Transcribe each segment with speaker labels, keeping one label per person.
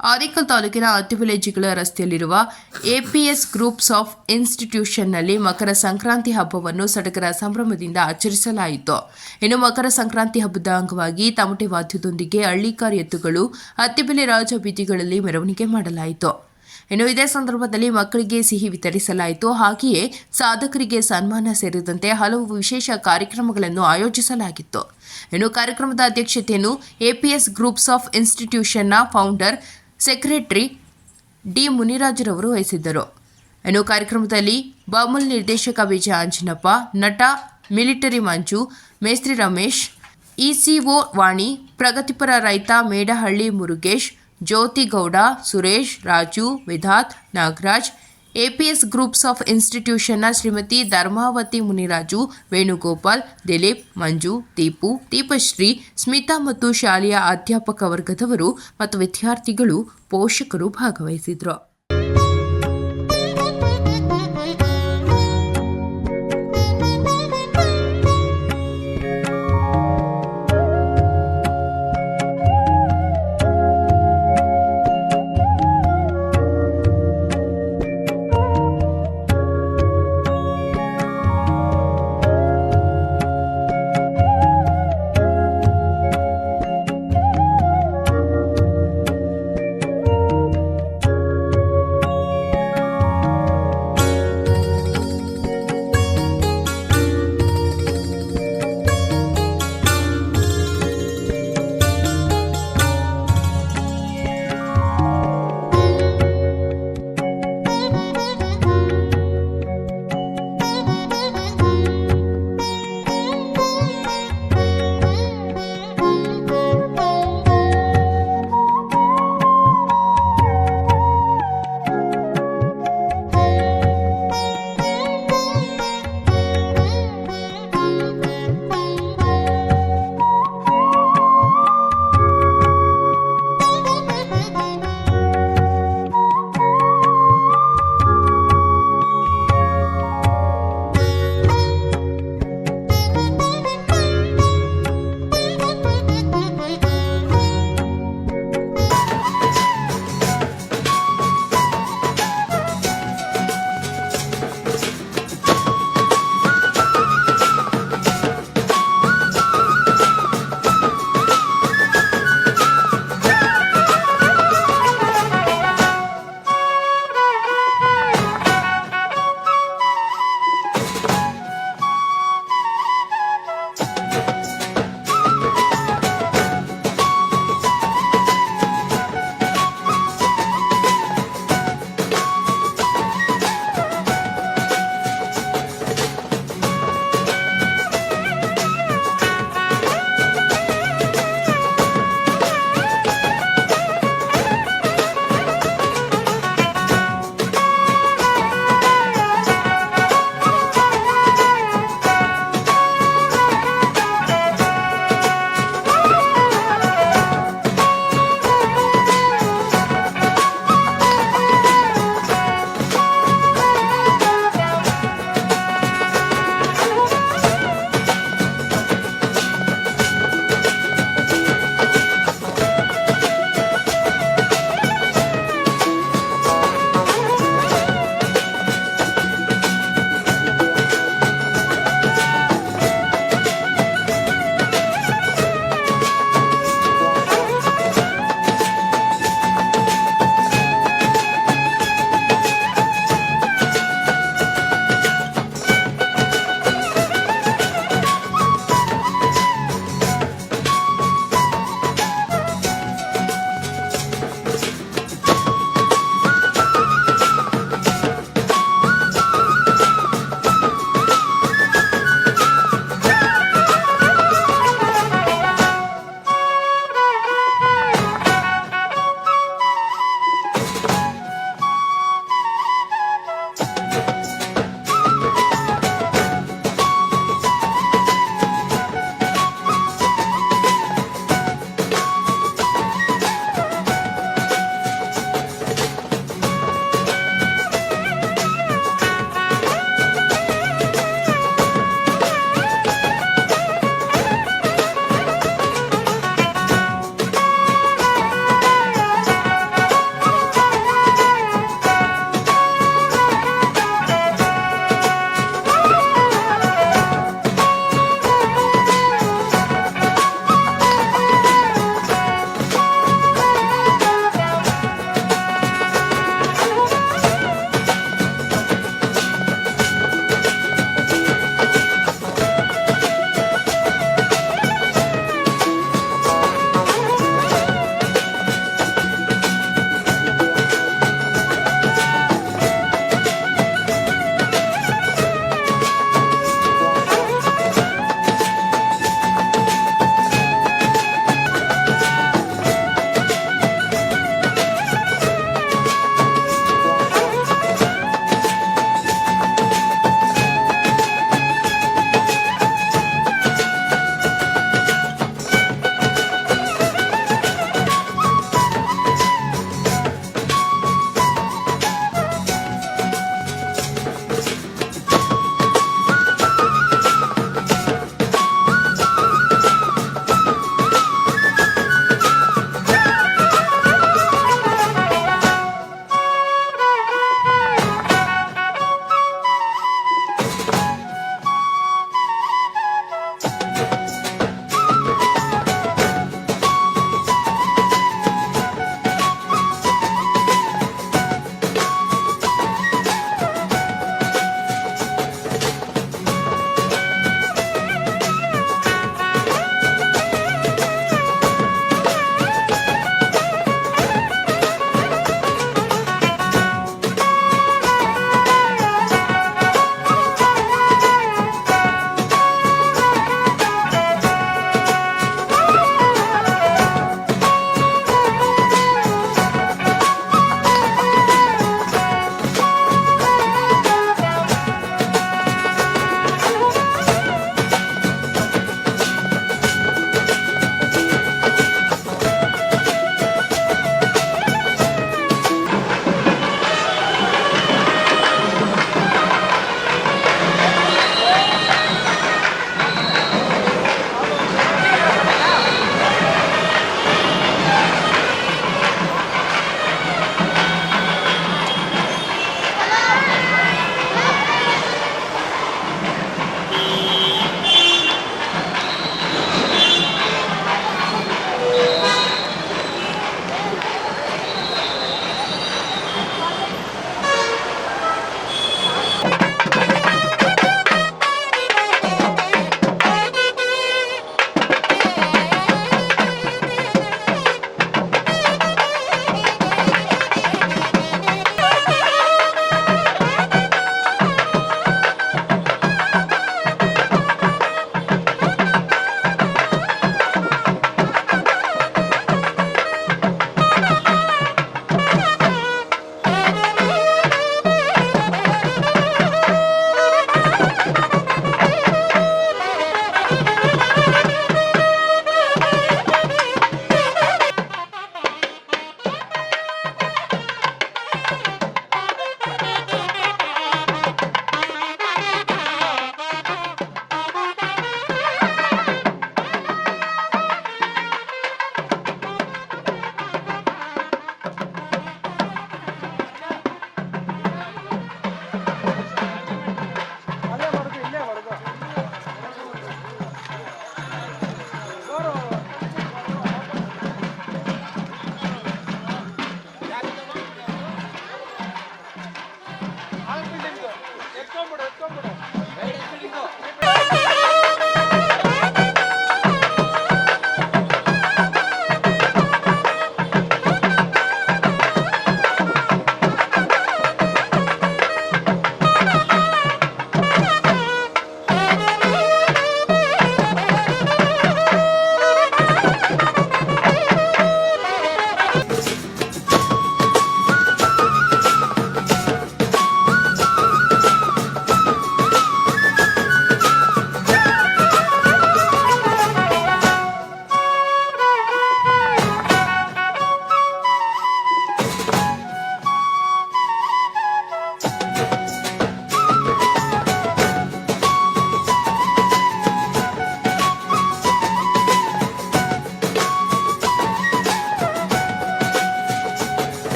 Speaker 1: ಆನೇಕಲ್ ತಾಲೂಕಿನ ಅತ್ತಿಬೆಲೆ ಜಿಗಳ ರಸ್ತೆಯಲ್ಲಿರುವ APS groups of ಇನ್ಸ್ಟಿಟ್ಯೂಷನ್ನಲ್ಲಿ ಮಕರ ಸಂಕ್ರಾಂತಿ ಹಬ್ಬವನ್ನು ಸಡಗರ ಸಂಭ್ರಮದಿಂದ ಆಚರಿಸಲಾಯಿತು. ಇನ್ನು ಮಕರ ಸಂಕ್ರಾಂತಿ ಹಬ್ಬದ ಅಂಗವಾಗಿ ತಮಟೆ ವಾದ್ಯದೊಂದಿಗೆ ಹಳ್ಳಿಕಾರ್ ಎತ್ತುಗಳು ಅತ್ತಿಬೆಲೆ ರಾಜ ಬೀದಿಗಳಲ್ಲಿ ಮೆರವಣಿಗೆ ಮಾಡಲಾಯಿತು. ಇನ್ನು ಇದೇ ಸಂದರ್ಭದಲ್ಲಿ ಮಕ್ಕಳಿಗೆ ಸಿಹಿ ವಿತರಿಸಲಾಯಿತು. ಹಾಗೆಯೇ ಸಾಧಕರಿಗೆ ಸನ್ಮಾನ ಸೇರಿದಂತೆ ಹಲವು ವಿಶೇಷ ಕಾರ್ಯಕ್ರಮಗಳನ್ನು ಆಯೋಜಿಸಲಾಗಿತ್ತು. ಇನ್ನು ಕಾರ್ಯಕ್ರಮದ ಅಧ್ಯಕ್ಷತೆಯನ್ನು ಎಪಿಎಸ್ ಗ್ರೂಪ್ಸ್ ಆಫ್ ಇನ್ಸ್ಟಿಟ್ಯೂಷನ್ನ ಫೌಂಡರ್ ಸೆಕ್ರೆಟರಿ ಡಿ ಮುನಿರಾಜರವರು ವಹಿಸಿದ್ದರು. ಇನ್ನು ಕಾರ್ಯಕ್ರಮದಲ್ಲಿ ಬಾಮುಲ್ ನಿರ್ದೇಶಕ ವಿಜಯ ಆಂಜಿನಪ್ಪ, ನಟ ಮಿಲಿಟರಿ ಮಂಜು, ಮೇಸ್ತ್ರಿ ರಮೇಶ್, ಇಸಿಒ ವಾಣಿ, ಪ್ರಗತಿಪರ ರೈತ Medahalli Murugesh, Jyoti Gowda, Suresh, Raju, Vidhath, Nagaraj, APS groups of ಇನ್ಸ್ಟಿಟ್ಯೂಷನ್ನ ಶ್ರೀಮತಿ ಧರ್ಮಾವತಿ ಮುನಿರಾಜು, ವೇಣುಗೋಪಾಲ್, ದಿಲೀಪ್, ಮಂಜು, ದೀಪು, ದೀಪಶ್ರೀ, ಸ್ಮಿತಾ ಮತ್ತು ಶಾಲೆಯ ಅಧ್ಯಾಪಕ ವರ್ಗದವರು ಮತ್ತು ವಿದ್ಯಾರ್ಥಿಗಳು, ಪೋಷಕರು ಭಾಗವಹಿಸಿದರು.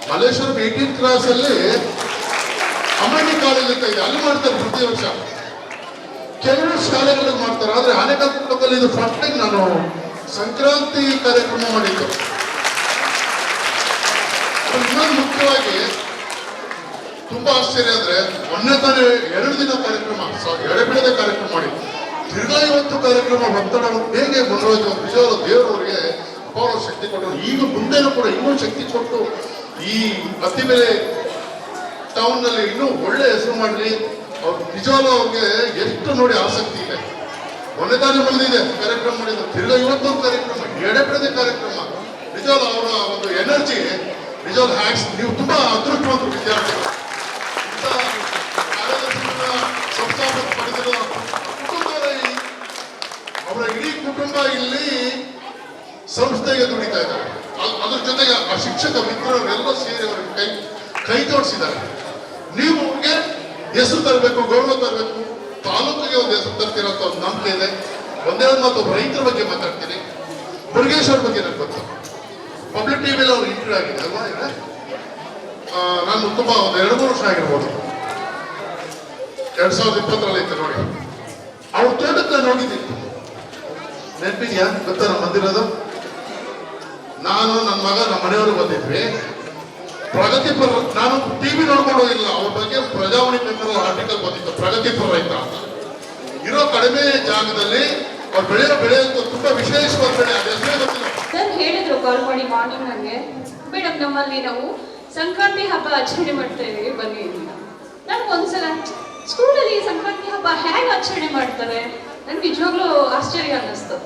Speaker 2: ಮಲ್ಲೇಶ್ವರಂ 18th ಕ್ಲಾಸ್ ಅಲ್ಲಿ ಅಮ್ಮಣ್ಣಿ ಕಾಲೇಜ್ ಅಂತ ಇದೆ, ಅಲ್ಲಿ ಮಾಡ್ತಾರೆ ಪ್ರತಿ ವರ್ಷ. ಕೆಲವು ಶಾಲೆಗಳಲ್ಲಿ ಮಾಡ್ತಾರೆ, ಆದ್ರೆ ಆನೆಕಲ್ ಇದು ಫಸ್ಟ್ ಟೈಮ್ ನಾನು ಸಂಕ್ರಾಂತಿ ಕಾರ್ಯಕ್ರಮ ಮಾಡಿದ್ದು. ಇನ್ನೊಂದು ಮುಖ್ಯವಾಗಿ ತುಂಬಾ ಆಶ್ಚರ್ಯ ಅಂದ್ರೆ, ಮೊನ್ನೆ ತಾನೇ 2 ದಿನ ಕಾರ್ಯಕ್ರಮ, ಎಡೆಬಿಡದೆ ಕಾರ್ಯಕ್ರಮ ಮಾಡಿ ತಿರ್ಗಾ ಇವತ್ತು ಕಾರ್ಯಕ್ರಮ ಒತ್ತಡ ಹೇಗೆ ಮನೋರಂಜನೆ ನಿಜವಾದ ದೇವರವರಿಗೆ ಅಪಾರ ಶಕ್ತಿ ಕೊಟ್ಟರು. ಈಗ ಮುಂದೆನೂ ಕೂಡ ಇನ್ನೂ ಶಕ್ತಿ ಕೊಟ್ಟು ಈ ಅತ್ತಿಬೆಲೆ ಟೌನ್ ನಲ್ಲಿ ಇನ್ನೂ ಒಳ್ಳೆ ಹೆಸರು ಮಾಡಲಿ. ಅವ್ರು ನಿಜವಾದ ಅವ್ರಿಗೆ ಎಷ್ಟು ನೋಡಿ ಆಸಕ್ತಿ ಇದೆ. ಮೊನ್ನೆ ತಾನೇ ಮುಗಿದಿದೆ ಕಾರ್ಯಕ್ರಮ ಮಾಡಿದ್ರು, ತಿರ್ಗಾ ಇವತ್ತೊಂದು ಕಾರ್ಯಕ್ರಮ, ಎಡೆಬಿಡದೆ ಕಾರ್ಯಕ್ರಮ. ನಿಜವಾದ ಅವರ ಒಂದು ಎನರ್ಜಿ, ನಿಜವಾದ ಹ್ಯಾಕ್ಸ್. ನೀವು ತುಂಬಾ ಅದೃಷ್ಟವಂತರು ವಿದ್ಯಾರ್ಥಿಗಳು. ಸಂಸ್ಥಾಪಕ ಪಡೆದಿರುವ ಅವರ ಇಡೀ ಕುಟುಂಬ ಇಲ್ಲಿ ಸಂಸ್ಥೆಗೆ ದುಡಿತಾ ಇದ್ದಾರೆ. ಅದ್ರ ಜೊತೆಗೆ ಆ ಶಿಕ್ಷಕ ಮಿತ್ರರೆಲ್ಲ ಸೇರಿ ಅವರಿಗೆ ಕೈ ಜೋಡಿಸಿದ್ದಾರೆ. ನೀವು ಅವ್ರಿಗೆ ಹೆಸರು ತರಬೇಕು, ಗೌರವ ತರಬೇಕು, ತಾಲೂಕಿಗೆ ಒಂದು ಹೆಸರು ತರ್ತೀರ ಅಂತ ಒಂದು ನಂಬಿಕೆ ಇದೆ. ಒಂದೆರಡು ಮಾತು ರೈತರ ಬಗ್ಗೆ ಮಾತಾಡ್ತೀನಿ. ಮುರುಗೇಶ್ವರ ಬಗ್ಗೆ ನನಗೆ ಗೊತ್ತು, ಪಬ್ಲಿಕ್ ಟಿವಿಯಲ್ಲಿ ಅವ್ರು ಇಂಟರ್ವ್ಯೂ ಆಗಿದೆ ಅಲ್ವಾ. ನಾನು ತುಂಬಾ ಒಂದು 2-3 ವರ್ಷ ಆಗಿರ್ಬೋದು, 2020ರಲ್ಲಿ ಇತ್ತು ನೋಡಿ. ಅವ್ರ ತೋಟಕ್ಕೆ ನಾನು ಹೋಗಿದ್ದೀನಿ, ನೆನಪಿದ್ಯಾ? ಗೊತ್ತಾ ನಮ್ಮ ಬಂದಿರೋದು? ನಾನು, ನನ್ನ ಮಗ, ನಮ್ಮ ಮನೆಯವರು ಬಂದಿದ್ವಿ. ಪ್ರಗತಿಪರ, ನಾನು ಟಿವಿ ನೋಡ್ಕೊಂಡು ಹೋಗಿಲ್ಲ, ಅವ್ರ ಬಗ್ಗೆ ಪ್ರಜಾವಾಣಿ ಪೇಪರ್ ಆರ್ಟಿಕಲ್ ಬಂದಿತ್ತು, ಪ್ರಗತಿಪರ ರೈತ ಅಂತ. ಇರೋ ಕಡಿಮೆ ಜಾಗದಲ್ಲಿ ಅವ್ರು ಬೆಳೆಯೋದು ತುಂಬಾ ವಿಶೇಷವಾದ ಬೆಳೆ. ಅದು ಹೆಸರೇ ಗೊತ್ತಿಲ್ಲ.
Speaker 3: ಸರ್ ಹೇಳಿದ್ರು ಕಾಲ್ ಮಾಡಿ ಮಾರ್ನಿಂಗ್ ನನಗೆ, ಮೇಡಮ್ ನಮ್ಮಲ್ಲಿ ನಾವು ಸಂಕ್ರಾಂತಿ ಹಬ್ಬ ಆಚರಣೆ ಮಾಡ್ತಾ ಇದೀವಿ ಬನ್ನಿ. ನನ್ಗೆ ಒಂದ್ಸಲ ಸ್ಕೂಲಲ್ಲಿ ಸಂಕ್ರಾಂತಿ ಹಬ್ಬ ಹೇಗೆ ಆಚರಣೆ ಮಾಡ್ತಾರೆ ನನ್ಗೆ ನಿಜವಾಗ್ಲೂ ಆಶ್ಚರ್ಯ ಅನ್ನಿಸ್ತು.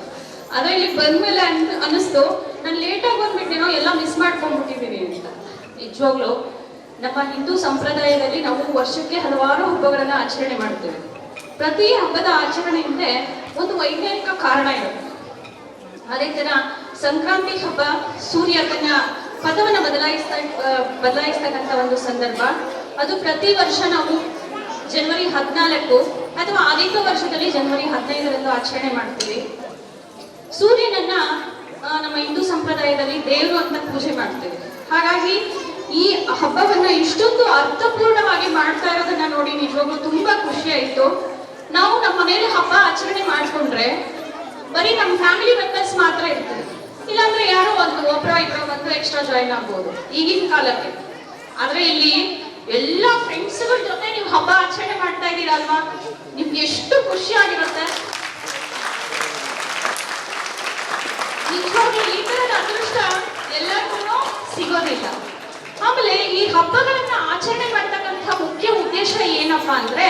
Speaker 3: ಅದ ಇಲ್ಲಿ ಬಂದ್ಮೇಲೆ ಅನ್ನಿಸ್ತು ನಾನು ಲೇಟಾಗಿ ಬಂದ್ಬಿಟ್ಟಿನೋ, ಎಲ್ಲ ಮಿಸ್ ಮಾಡ್ಕೊಂಡ್ಬಿಟ್ಟಿದ್ದೀನಿ ಅಂತ. ನಿಜವಾಗ್ಲೂ ನಮ್ಮ ಹಿಂದೂ ಸಂಪ್ರದಾಯದಲ್ಲಿ ನಾವು ವರ್ಷಕ್ಕೆ ಹಲವಾರು ಹಬ್ಬಗಳನ್ನ ಆಚರಣೆ ಮಾಡ್ತೇವೆ. ಪ್ರತಿ ಹಬ್ಬದ ಆಚರಣೆ ಹಿಂದೆ ಒಂದು ವೈಜ್ಞಾನಿಕ ಕಾರಣ ಇರುತ್ತೆ. ಅದೇ ತರ ಸಂಕ್ರಾಂತಿ ಹಬ್ಬ ಸೂರ್ಯ ತನ್ನ ಪದವನ್ನು ಬದಲಾಯಿಸ್ತಕ್ಕಂಥ ಒಂದು ಸಂದರ್ಭ. ಅದು ಪ್ರತಿ ವರ್ಷ ನಾವು ಜನವರಿ 14 ಅಥವಾ ಆದಿತ್ಯ ವರ್ಷದಲ್ಲಿ ಜನವರಿ 15ರಂದು ಆಚರಣೆ ಮಾಡ್ತೀವಿ. ಸೂರ್ಯನನ್ನ ನಮ್ಮ ಹಿಂದೂ ಸಂಪ್ರದಾಯದಲ್ಲಿ ದೇವರು ಅಂತ ಪೂಜೆ ಮಾಡ್ತೇವೆ. ಹಾಗಾಗಿ ಈ ಹಬ್ಬವನ್ನ ಇಷ್ಟೊಂದು ಅರ್ಥಪೂರ್ಣವಾಗಿ ಮಾಡ್ತಾ ಇರೋದನ್ನ ನೋಡಿ ನಿಜವಾಗ್ಲೂ ತುಂಬಾ ಖುಷಿ ಆಯ್ತು. ನಾವು ನಮ್ಮ ಮನೇಲಿ ಹಬ್ಬ ಆಚರಣೆ ಮಾಡ್ಕೊಂಡ್ರೆ ಬರೀ ನಮ್ಮ ಫ್ಯಾಮಿಲಿ ಮೆಂಬರ್ಸ್ ಮಾತ್ರ ಇರ್ತೀವಿ, ಇಲ್ಲಾಂದ್ರೆ ಯಾರೋ ಒಬ್ಬರು ಬಂದು ಎಕ್ಸ್ಟ್ರಾ ಜಾಯಿನ್ ಆಗ್ಬೋದು ಈಗಿನ ಕಾಲಕ್ಕೆ. ಆದ್ರೆ ಇಲ್ಲಿ ಎಲ್ಲ ಫ್ರೆಂಡ್ಸ್ಗಳ ಜೊತೆ ನೀವು ಹಬ್ಬ ಆಚರಣೆ ಮಾಡ್ತಾ ಇದ್ದೀರಲ್ವಾ, ನಿಮ್ಗೆ ಎಷ್ಟು ಖುಷಿ ಆಗಿರುತ್ತೆ. ನಿಜವಾಗ್ಲೂ ಈ ತರದ ಅದೃಷ್ಟ ಎಲ್ಲರಿಗೂ ಸಿಗೋದಿಲ್ಲ. ಆಮೇಲೆ ಈ ಹಬ್ಬಗಳನ್ನ ಆಚರಣೆ ಮಾಡ್ತಕ್ಕಂಥ ಮುಖ್ಯ ಉದ್ದೇಶ ಏನಪ್ಪಾ ಅಂದ್ರೆ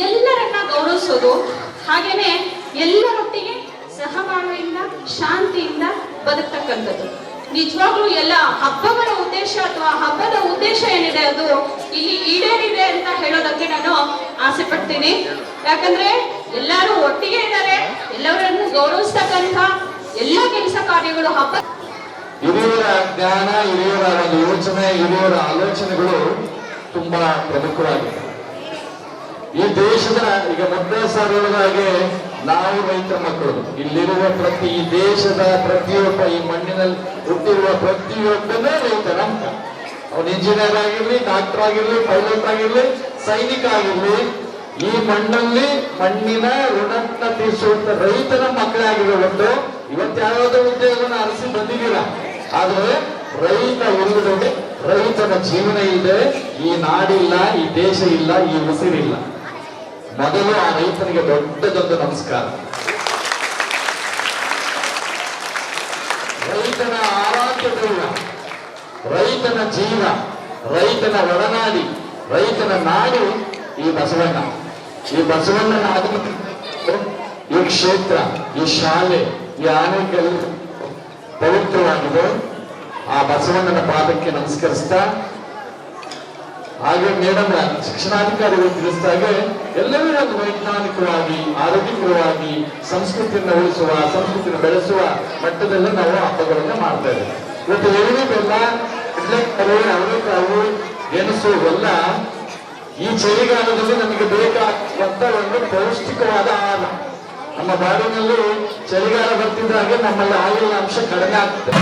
Speaker 3: ಎಲ್ಲರನ್ನ ಗೌರವಿಸೋದು, ಹಾಗೇನೆ ಎಲ್ಲರೊಟ್ಟಿಗೆ ಸಹಬಾಳ್ವೆಯಿಂದ ಶಾಂತಿಯಿಂದ ಬದುಕ್ತಕ್ಕಂಥದ್ದು. ನಿಜವಾಗ್ಲೂ ಎಲ್ಲ ಹಬ್ಬಗಳ ಉದ್ದೇಶ ಅಥವಾ ಹಬ್ಬದ ಉದ್ದೇಶ ಏನಿದೆ ಅದು ಇಲ್ಲಿ ಈಡೇರಿದೆ ಅಂತ ಹೇಳೋದಕ್ಕೆ ನಾನು ಆಸೆ ಪಡ್ತೀನಿ. ಯಾಕಂದ್ರೆ ಎಲ್ಲರೂ ಒಟ್ಟಿಗೆ ಇದ್ದಾರೆ, ಎಲ್ಲರನ್ನು ಗೌರವಿಸ್ತಕ್ಕಂಥ ಎಲ್ಲ ಕೆಲಸ ಕಾರ್ಯಗಳು ಹಬ್ಬ.
Speaker 4: ಹಿರಿಯರ ಜ್ಞಾನ, ಹಿರಿಯರ ಒಂದು ಯೋಚನೆ, ಹಿರಿಯರ ಆಲೋಚನೆಗಳು ತುಂಬಾ ಪ್ರಮುಖವಾಗಿದೆ. ಈ ದೇಶದ ಈಗ ಮೊದಲೇ ಸಾರಿಗೆ ನಾವು ರೈತರ ಮಕ್ಕಳು, ಇಲ್ಲಿರುವ ಈ ದೇಶದ ಪ್ರತಿಯೊಬ್ಬ, ಈ ಮಣ್ಣಿನಲ್ಲಿ ಹುಟ್ಟಿರುವ ಪ್ರತಿಯೊಬ್ಬನೇ ರೈತ. ಅವನು ಇಂಜಿನಿಯರ್ ಆಗಿರ್ಲಿ, ಡಾಕ್ಟರ್ ಆಗಿರ್ಲಿ, ಪೈಲಟ್ ಆಗಿರ್ಲಿ, ಸೈನಿಕ ಆಗಿರ್ಲಿ, ಈ ಮಣ್ಣಿನ ಋಣನ್ನ ತೀರಿಸುವಂತ ರೈತನ ಮಕ್ಕಳೇ ಆಗಿರೋದು. ಇವತ್ತು ಯಾವ್ಯಾವುದೋ ಉದ್ಯೋಗವನ್ನು ಅರಸಿ ಬಂದಿದ್ದೀರಾ, ಆದ್ರೆ ರೈತ ಉಳಿದೊಡೆ, ರೈತನ ಜೀವನ ಇದೆ. ಈ ನಾಡಿಲ್ಲ, ಈ ದೇಶ ಇಲ್ಲ, ಈ ಉಸಿರಿಲ್ಲ. ಮೊದಲು ಆ ರೈತನಿಗೆ ದೊಡ್ಡದೊಂದು ನಮಸ್ಕಾರ. ರೈತನ ಆರಾಧ್ಯ ದೈವ, ರೈತನ ಜೀವ, ರೈತನ ಒಡನಾಡಿ, ರೈತನ ನಾಡು ಈ ಬಸವಣ್ಣ. ಈ ಬಸವಣ್ಣನ ಆಗಮನ, ಈ ಕ್ಷೇತ್ರ, ಈ ಶಾಲೆ, ಈ ಆನೆಗಳು ಪವಿತ್ರವಾಗಿದೆ. ಆ ಬಸವಣ್ಣನ ಪಾದಕ್ಕೆ ನಮಸ್ಕರಿಸ್ತಾ, ಹಾಗೆ ಮೇಡಮ್ ಶಿಕ್ಷಣಾಧಿಕಾರಿಗಳು ತಿಳಿಸಿದಾಗೆ ಎಲ್ಲರೂ ಒಂದು ವೈಜ್ಞಾನಿಕವಾಗಿ, ಆರೋಗ್ಯಕರವಾಗಿ ಸಂಸ್ಕೃತಿಯನ್ನು ಉಳಿಸುವ, ಸಂಸ್ಕೃತಿಯನ್ನು ಬೆಳೆಸುವ ಮಟ್ಟದಲ್ಲಿ ನಾವು ಹಬ್ಬಗಳನ್ನು ಮಾಡ್ತಾ ಇದ್ದೇವೆ. ಇವತ್ತು ಎಳ್ಳು ಬೆಲ್ಲ, ಅವರೆಕಾಳು, ಗೆಣಸು ಎಲ್ಲ ಈ ಚಳಿಗಾಲದಲ್ಲಿ ನಮಗೆ ಬೇಕಾದಂತ ಒಂದು ಪೌಷ್ಟಿಕವಾದ ಆಹಾರ. ನಮ್ಮ ಬಾಡಿನಲ್ಲಿ ಚಳಿಗಾಲ ಬರ್ತಿದ್ದಾಗೆ ನಮ್ಮಲ್ಲಿ ಆಯಿಲ್ ಅಂಶ ಕಡಿಮೆ ಆಗ್ತದೆ.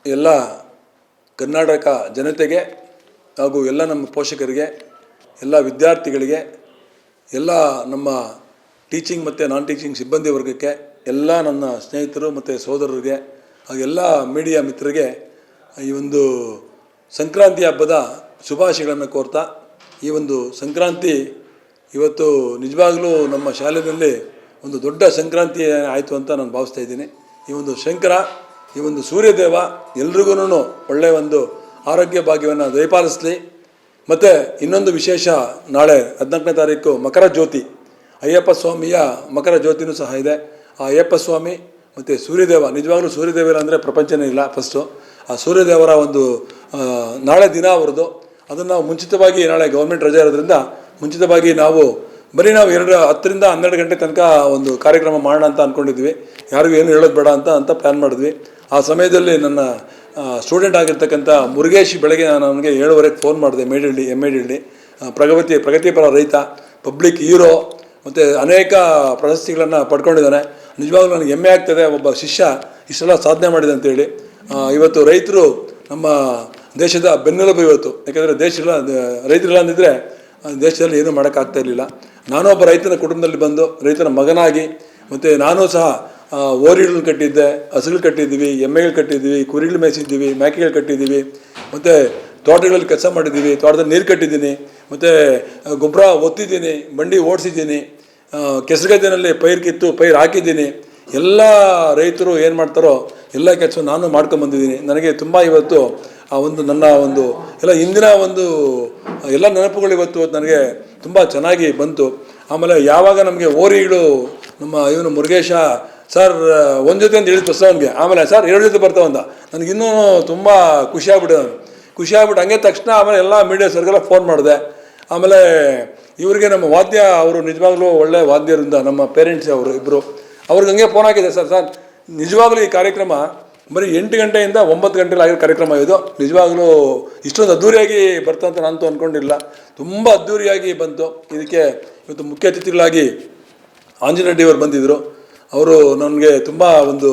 Speaker 5: ಎಲ್ಲ ಕರ್ನಾಟಕ ಜನತೆಗೆ ಹಾಗೂ ಎಲ್ಲ ನಮ್ಮ ಪೋಷಕರಿಗೆ, ಎಲ್ಲ ವಿದ್ಯಾರ್ಥಿಗಳಿಗೆ, ಎಲ್ಲ ನಮ್ಮ ಟೀಚಿಂಗ್ ಮತ್ತು ನಾನ್ ಟೀಚಿಂಗ್ ಸಿಬ್ಬಂದಿ ವರ್ಗಕ್ಕೆ, ಎಲ್ಲ ನನ್ನ ಸ್ನೇಹಿತರು ಮತ್ತು ಸೋದರರಿಗೆ ಹಾಗೂ ಎಲ್ಲ ಮೀಡಿಯಾ ಮಿತ್ರರಿಗೆ ಈ ಒಂದು ಸಂಕ್ರಾಂತಿ ಹಬ್ಬದ ಶುಭಾಶಯಗಳನ್ನು ಕೋರ್ತಾ, ಈ ಒಂದು ಸಂಕ್ರಾಂತಿ ಇವತ್ತು ನಿಜವಾಗಲೂ ನಮ್ಮ ಶಾಲೆಯಲ್ಲಿ ಒಂದು ದೊಡ್ಡ ಸಂಕ್ರಾಂತಿ ಆಯಿತು ಅಂತ ನಾನು ಭಾವಿಸ್ತಾ ಇದ್ದೀನಿ. ಈ ಒಂದು ಶಂಕರ, ಈ ಒಂದು ಸೂರ್ಯದೇವ ಎಲ್ರಿಗೂ ಒಳ್ಳೆಯ ಒಂದು ಆರೋಗ್ಯ ಭಾಗ್ಯವನ್ನು ದಯಪಾಲಿಸಲಿ. ಮತ್ತು ಇನ್ನೊಂದು ವಿಶೇಷ, ನಾಳೆ 14ನೇ ತಾರೀಕು ಮಕರ ಜ್ಯೋತಿ, ಅಯ್ಯಪ್ಪ ಸ್ವಾಮಿಯ ಮಕರ ಜ್ಯೋತಿನೂ ಸಹ ಇದೆ. ಆ ಅಯ್ಯಪ್ಪ ಸ್ವಾಮಿ ಮತ್ತು ಸೂರ್ಯದೇವ, ನಿಜವಾಗ್ಲೂ ಸೂರ್ಯದೇವರ ಅಂದರೆ ಪ್ರಪಂಚನೇ ಇಲ್ಲ. ಫಸ್ಟು ಆ ಸೂರ್ಯದೇವರ ಒಂದು ನಾಳೆ ದಿನ ಅವ್ರದ್ದು, ಅದನ್ನು ನಾವು ಮುಂಚಿತವಾಗಿ, ನಾಳೆ ಗೌರ್ಮೆಂಟ್ ರಜೆ ಇರೋದ್ರಿಂದ ಮುಂಚಿತವಾಗಿ ನಾವು ಬರೀ ನಾವು 10 ರಿಂದ 12 ಗಂಟೆ ತನಕ ಒಂದು ಕಾರ್ಯಕ್ರಮ ಮಾಡೋಣ ಅಂತ ಅಂದ್ಕೊಂಡಿದ್ವಿ. ಯಾರಿಗೂ ಏನು ಹೇಳೋದು ಬೇಡ ಅಂತ ಪ್ಲ್ಯಾನ್ ಮಾಡಿದ್ವಿ. ಆ ಸಮಯದಲ್ಲಿ ನನ್ನ ಸ್ಟೂಡೆಂಟ್ ಆಗಿರ್ತಕ್ಕಂಥ ಮುರುಗೇಶ್ ಬೆಳಗ್ಗೆ ನನಗೆ 7:15 ಫೋನ್ ಮಾಡಿದೆ. MADD ಪ್ರಗತಿಪರ ರೈತ, ಪಬ್ಲಿಕ್ ಹೀರೋ, ಮತ್ತು ಅನೇಕ ಪ್ರಶಸ್ತಿಗಳನ್ನು ಪಡ್ಕೊಂಡಿದ್ದಾನೆ. ನಿಜವಾಗ್ಲೂ ನನಗೆ ಹೆಮ್ಮೆ ಆಗ್ತದೆ, ಒಬ್ಬ ಶಿಷ್ಯ ಇಷ್ಟೆಲ್ಲ ಸಾಧನೆ ಮಾಡಿದೆ ಅಂತೇಳಿ. ಇವತ್ತು ರೈತರು ನಮ್ಮ ದೇಶದ ಬೆನ್ನೆಲುಬು ಇವತ್ತು. ಯಾಕೆಂದರೆ ರೈತರಿಲ್ಲ ಅಂದಿದ್ರೆ ದೇಶದಲ್ಲಿ ಏನೂ ಮಾಡೋಕ್ಕಾಗ್ತಾ ಇರಲಿಲ್ಲ. ನಾನೊಬ್ಬ ರೈತನ ಕುಟುಂಬದಲ್ಲಿ ಬಂದು ರೈತನ ಮಗನಾಗಿ, ಮತ್ತು ನಾನೂ ಸಹ ಓರಿಗಳು ಕಟ್ಟಿದ್ದೆ, ಹಸುಗಳು ಕಟ್ಟಿದ್ದೀವಿ, ಎಮ್ಮೆಗಳು ಕಟ್ಟಿದ್ದೀವಿ, ಕುರಿಗಳು ಮೇಯಿಸಿದ್ದೀವಿ, ಮೇಕೆಗಳು ಕಟ್ಟಿದ್ದೀವಿ, ಮತ್ತು ತೋಟಗಳಲ್ಲಿ ಕೆಲಸ ಮಾಡಿದ್ದೀವಿ, ತೋಟದಲ್ಲಿ ನೀರು ಕಟ್ಟಿದ್ದೀನಿ, ಮತ್ತು ಗೊಬ್ಬರ ಒತ್ತಿದ್ದೀನಿ, ಬಂಡಿ ಓಡಿಸಿದ್ದೀನಿ, ಕೆಸರುಗದ್ದೆನಲ್ಲಿ ಪೈರು ಹಾಕಿದ್ದೀನಿ. ಎಲ್ಲ ರೈತರು ಏನು ಮಾಡ್ತಾರೋ ಎಲ್ಲ ಕೆಲಸ ನಾನು ಮಾಡ್ಕೊಂಬಂದಿದ್ದೀನಿ. ನನಗೆ ತುಂಬ ಇವತ್ತು ಆ ಒಂದು ನನ್ನ ಒಂದು ಎಲ್ಲ ಹಿಂದಿನ ಒಂದು ಎಲ್ಲ ನೆನಪುಗಳು ಇವತ್ತು ನನಗೆ ತುಂಬ ಚೆನ್ನಾಗಿ ಬಂತು. ಆಮೇಲೆ ಯಾವಾಗ ನಮಗೆ ಓರಿಗಳು ನಮ್ಮ ಇವನು ಮುರುಗೇಶ ಸರ್ ಒಂದು ಜೊತೆ ಅಂತ ಹೇಳಿದ ಅವನಿಗೆ, ಆಮೇಲೆ ಸರ್ 2 ಜೊತೆ ಬರ್ತಾವಂದ, ನನಗಿನ್ನೂ ತುಂಬ ಖುಷಿಯಾಗ್ಬಿಟ್ಟು ಹಂಗೆ ತಕ್ಷಣ ಆಮೇಲೆ ಎಲ್ಲ ಮೀಡಿಯಾ ಸರ್ಗೆಲ್ಲ ಫೋನ್ ಮಾಡಿದೆ. ಆಮೇಲೆ ಇವರಿಗೆ ನಮ್ಮ ವಾದ್ಯ ಅವರು ನಿಜವಾಗ್ಲೂ ಒಳ್ಳೆ ವಾದ್ಯರಿಂದ ನಮ್ಮ ಪೇರೆಂಟ್ಸ್ ಅವರು ಇಬ್ಬರು ಅವ್ರಿಗೆ ಹಂಗೆ ಫೋನ್ ಹಾಕಿದೆ, ಸರ್ ನಿಜವಾಗ್ಲೂ ಈ ಕಾರ್ಯಕ್ರಮ ಬರೀ 8 ಗಂಟೆಯಿಂದ 9 ಗಂಟೆಲಿ ಆಗಿರೋ ಕಾರ್ಯಕ್ರಮ ಇದು. ನಿಜವಾಗ್ಲೂ ಇಷ್ಟೊಂದು ಅದ್ದೂರಿಯಾಗಿ ಬರ್ತಂತ ನಾನಂತೂ ಅಂದ್ಕೊಂಡಿಲ್ಲ. ತುಂಬ ಅದ್ದೂರಿಯಾಗಿ ಬಂತು. ಇದಕ್ಕೆ ಇವತ್ತು ಮುಖ್ಯ ಅತಿಥಿಗಳಾಗಿ ಆಂಜನೇಯ ರೆಡ್ಡಿ ಅವರು ಬಂದಿದ್ದರು. ಅವರು ನನಗೆ ತುಂಬ ಒಂದು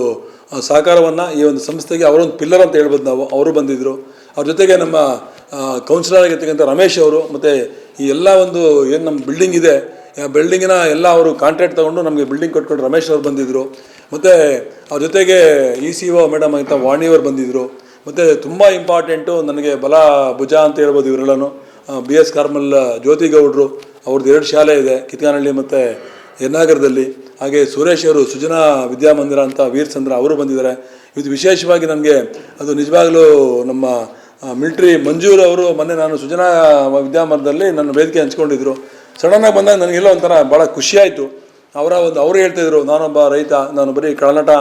Speaker 5: ಸಹಕಾರವನ್ನು ಈ ಒಂದು ಸಂಸ್ಥೆಗೆ ಅವರೊಂದು ಪಿಲ್ಲರ್ ಅಂತ ಹೇಳ್ಬೋದು ನಾವು. ಅವರು ಬಂದಿದ್ದರು. ಅವ್ರ ಜೊತೆಗೆ ನಮ್ಮ ಕೌನ್ಸಿಲರ್ ಆಗಿರ್ತಕ್ಕಂಥ ರಮೇಶ್ ಅವರು, ಮತ್ತು ಈ ಎಲ್ಲ ಒಂದು ಏನು ನಮ್ಮ ಬಿಲ್ಡಿಂಗ್ ಇದೆ, ಆ ಬಿಲ್ಡಿಂಗಿನ ಎಲ್ಲ ಅವರು ಕಾಂಟ್ರಾಕ್ಟ್ ತೊಗೊಂಡು ನಮಗೆ ಬಿಲ್ಡಿಂಗ್ ಕೊಟ್ಕೊಂಡು ರಮೇಶ್ ಅವರು ಬಂದಿದ್ದರು. ಮತ್ತು ಅವ್ರ ಜೊತೆಗೆ ECO ಮೇಡಮ್ ಅಂತ ವಾಣಿಯವರು ಬಂದಿದ್ದರು. ಮತ್ತು ತುಂಬ ಇಂಪಾರ್ಟೆಂಟು ನನಗೆ ಬಲ ಭುಜ ಅಂತ ಹೇಳ್ಬೋದು ಇವರೆಲ್ಲನೂ. BS ಕಾರ್ಮಲ್ ಜ್ಯೋತಿ ಗೌಡ್ರು, ಅವ್ರದ್ದು 2 ಶಾಲೆ ಇದೆ, ಕಿತ್ಗಾನಹಳ್ಳಿ ಮತ್ತು ಯನ್ನಾಗರದಲ್ಲಿ. ಹಾಗೆ ಸುರೇಶ್ ಅವರು ಸುಜನಾ ವಿದ್ಯಾಮಂದಿರ ಅಂತ ವೀರಚಂದ್ರ ಅವರು ಬಂದಿದ್ದಾರೆ. ಇದು ವಿಶೇಷವಾಗಿ ನನಗೆ ಅದು ನಿಜವಾಗ್ಲೂ ನಮ್ಮ ಮಿಲ್ಟ್ರಿ ಮಂಜೂರು ಅವರು ಮೊನ್ನೆ ನಾನು ಸುಜನಾ ವಿದ್ಯಾಮಂದಿರದಲ್ಲಿ ನನ್ನ ವೇದಿಕೆ ಹಂಚ್ಕೊಂಡಿದ್ರು. ಸಡನ್ನಾಗಿ ಬಂದಾಗ ನನಗೆಲ್ಲ ಒಂಥರ ಭಾಳ ಖುಷಿಯಾಯಿತು. ಅವರು ಹೇಳ್ತಾಯಿದ್ರು, ನಾನೊಬ್ಬ ರೈತ, ನಾನು ಬರೀ ಕಳನಟ,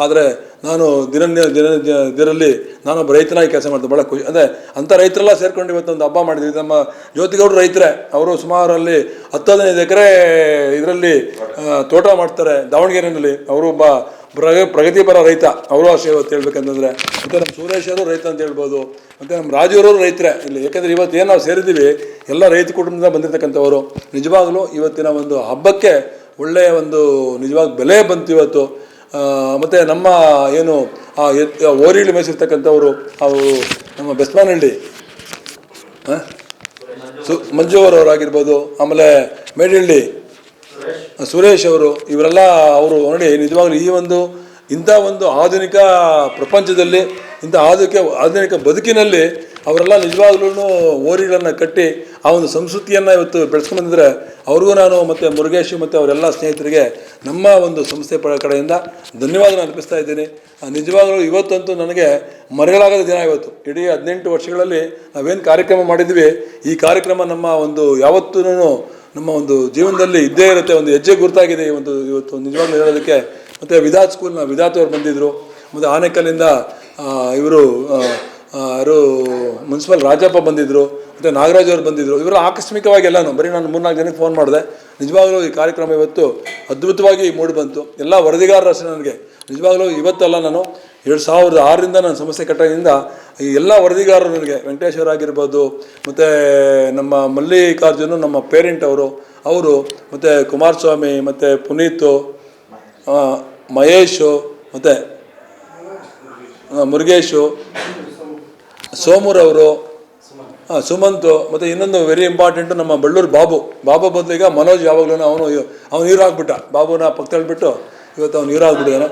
Speaker 5: ಆದರೆ ನಾನು ದಿನದಲ್ಲಿ ನಾನೊಬ್ಬ ರೈತನಾಗಿ ಕೆಲಸ ಮಾಡ್ತೀನಿ. ಭಾಳ ಖುಷಿ ಅಂದರೆ ಅಂಥ ರೈತರೆಲ್ಲ ಸೇರ್ಕೊಂಡು ಇವತ್ತೊಂದು ಹಬ್ಬ ಮಾಡಿದ್ವಿ. ನಮ್ಮ ಜ್ಯೋತಿಗೌಡರು ರೈತರೇ, ಅವರು ಸುಮಾರು ಅಲ್ಲಿ 10-15 ಎಕರೆ ಇದರಲ್ಲಿ ತೋಟ ಮಾಡ್ತಾರೆ ದಾವಣಗೆರೆಯಲ್ಲಿ. ಅವರು ಒಬ್ಬ ಪ್ರಗತಿಪರ ರೈತ, ಅವರು ಅಷ್ಟೇ ಇವತ್ತು ಹೇಳ್ಬೇಕಂತಂದರೆ. ಮತ್ತು ನಮ್ಮ ಸುರೇಶ್ ಅವರು ರೈತ ಅಂತ ಹೇಳ್ಬೋದು, ಮತ್ತು ನಮ್ಮ ರಾಜುವರು ರೈತರೇ ಇಲ್ಲಿ. ಯಾಕೆಂದರೆ ಇವತ್ತು ಏನು ನಾವು ಸೇರಿದ್ದೀವಿ ಎಲ್ಲ ರೈತ ಕುಟುಂಬದಿಂದ ಬಂದಿರತಕ್ಕಂಥವರು. ನಿಜವಾಗಲೂ ಇವತ್ತಿನ ಒಂದು ಹಬ್ಬಕ್ಕೆ ಒಳ್ಳೆಯ ಒಂದು ನಿಜವಾಗಿ ಬೆಲೆ ಬಂತು ಇವತ್ತು. ಮತ್ತು ನಮ್ಮ ಏನು ಓರಿಗಳು ಮೇಯಿಸಿರ್ತಕ್ಕಂಥವರು ಅವರು ನಮ್ಮ ಬೆಸ್ಮಾನಹಳ್ಳಿ ಮಂಜು ಅವರವರಾಗಿರ್ಬೋದು, ಆಮೇಲೆ ಮೇಡಹಳ್ಳಿ ಸುರೇಶ್ ಅವರು, ಇವರೆಲ್ಲ ಅವರು ನೋಡಿ ನಿಜವಾಗ್ಲೂ ಈ ಒಂದು ಇಂಥ ಒಂದು ಆಧುನಿಕ ಪ್ರಪಂಚದಲ್ಲಿ, ಇಂಥ ಆಧುನಿಕ ಬದುಕಿನಲ್ಲಿ ಅವರೆಲ್ಲ ನಿಜವಾಗ್ಲೂ ಓರಿಗಳನ್ನು ಕಟ್ಟಿ ಆ ಒಂದು ಸಂಸ್ಕೃತಿಯನ್ನು ಇವತ್ತು ಬೆಳೆಸ್ಕೊಂಡ್ಬಂದಿದ್ರೆ ಅವ್ರಿಗೂ ನಾನು ಮತ್ತು ಮುರುಗೇಶ್ ಮತ್ತು ಅವರೆಲ್ಲ ಸ್ನೇಹಿತರಿಗೆ ನಮ್ಮ ಒಂದು ಸಂಸ್ಥೆ ಕಡೆಯಿಂದ ಧನ್ಯವಾದ ಅರ್ಪಿಸ್ತಾ ಇದ್ದೀನಿ. ನಿಜವಾಗ್ಲೂ ಇವತ್ತಂತೂ ನನಗೆ ಮರೆಯಲಾಗದ ದಿನ ಇವತ್ತು. ಇಡೀ 18 ವರ್ಷಗಳಲ್ಲಿ ನಾವೇನು ಕಾರ್ಯಕ್ರಮ ಮಾಡಿದ್ವಿ, ಈ ಕಾರ್ಯಕ್ರಮ ನಮ್ಮ ಒಂದು ಯಾವತ್ತೂ ನಮ್ಮ ಒಂದು ಜೀವನದಲ್ಲಿ ಇದ್ದೇ ಇರುತ್ತೆ, ಒಂದು ಹೆಜ್ಜೆ ಗುರುತಾಗಿದೆ ಇವತ್ತು ನಿಜವಾಗ್ಲೂ ಹೇಳೋದಕ್ಕೆ. ಮತ್ತು ವಿಧಾತ್ ಸ್ಕೂಲ್ನ ವಿಧಾತ್ ಬಂದಿದ್ದರು. ಮತ್ತು ಆನೇಕಲ್ಲಿಂದ ಇವರು ಯಾರು ಮುನ್ಸಿಪಲ್ ರಾಜಪ್ಪ ಬಂದಿದ್ದರು, ಮತ್ತು ನಾಗರಾಜ್ ಅವರು ಬಂದಿದ್ದರು. ಇವರೆಲ್ಲ ಆಕಸ್ಮಿಕವಾಗಿ ಎಲ್ಲನೂ ಬರೀ ನಾನು 3-4 ಜನಕ್ಕೆ ಫೋನ್ ಮಾಡಿದೆ. ನಿಜವಾಗ್ಲೂ ಈ ಕಾರ್ಯಕ್ರಮ ಇವತ್ತು ಅದ್ಭುತವಾಗಿ ಮೂಡಿ ಬಂತು. ಎಲ್ಲ ವರದಿಗಾರರು ಅಷ್ಟೇ ನನಗೆ ನಿಜವಾಗ್ಲೂ ಇವತ್ತಲ್ಲ, ನಾನು 2006ರಿಂದ ನಾನು ಸಂಸ್ಥೆ ಕಟ್ಟಾಗಿಂದ ಈ ಎಲ್ಲ ವರದಿಗಾರರು ನನಗೆ ವೆಂಕಟೇಶ್ವರ ಆಗಿರ್ಬೋದು, ಮತ್ತು ನಮ್ಮ ಮಲ್ಲಿಕಾರ್ಜುನು ನಮ್ಮ ಪೇರೆಂಟ್ ಅವರು ಮತ್ತು ಕುಮಾರಸ್ವಾಮಿ ಮತ್ತು ಪುನೀತು, ಮಹೇಶು ಮತ್ತು ಮುರುಗೇಶು, ಸೋಮೂರವರು, ಸುಮಂತು, ಮತ್ತು ಇನ್ನೊಂದು ವೆರಿ ಇಂಪಾರ್ಟೆಂಟು ನಮ್ಮ ಬಳ್ಳೂರು ಬಾಬು ಬದಲಿಗ ಮನೋಜ್. ಯಾವಾಗಲೂ ಅವನು ನೀರು ಹಾಕ್ಬಿಟ್ಟ, ಬಾಬುನ ಪಕ್ಕ ತಳ್ಳಿಬಿಟ್ಟು ಇವತ್ತು ಅವ್ನು ನೀರು ಹಾಕ್ಬಿಟ್ಟಿದ್ದಾನೆ.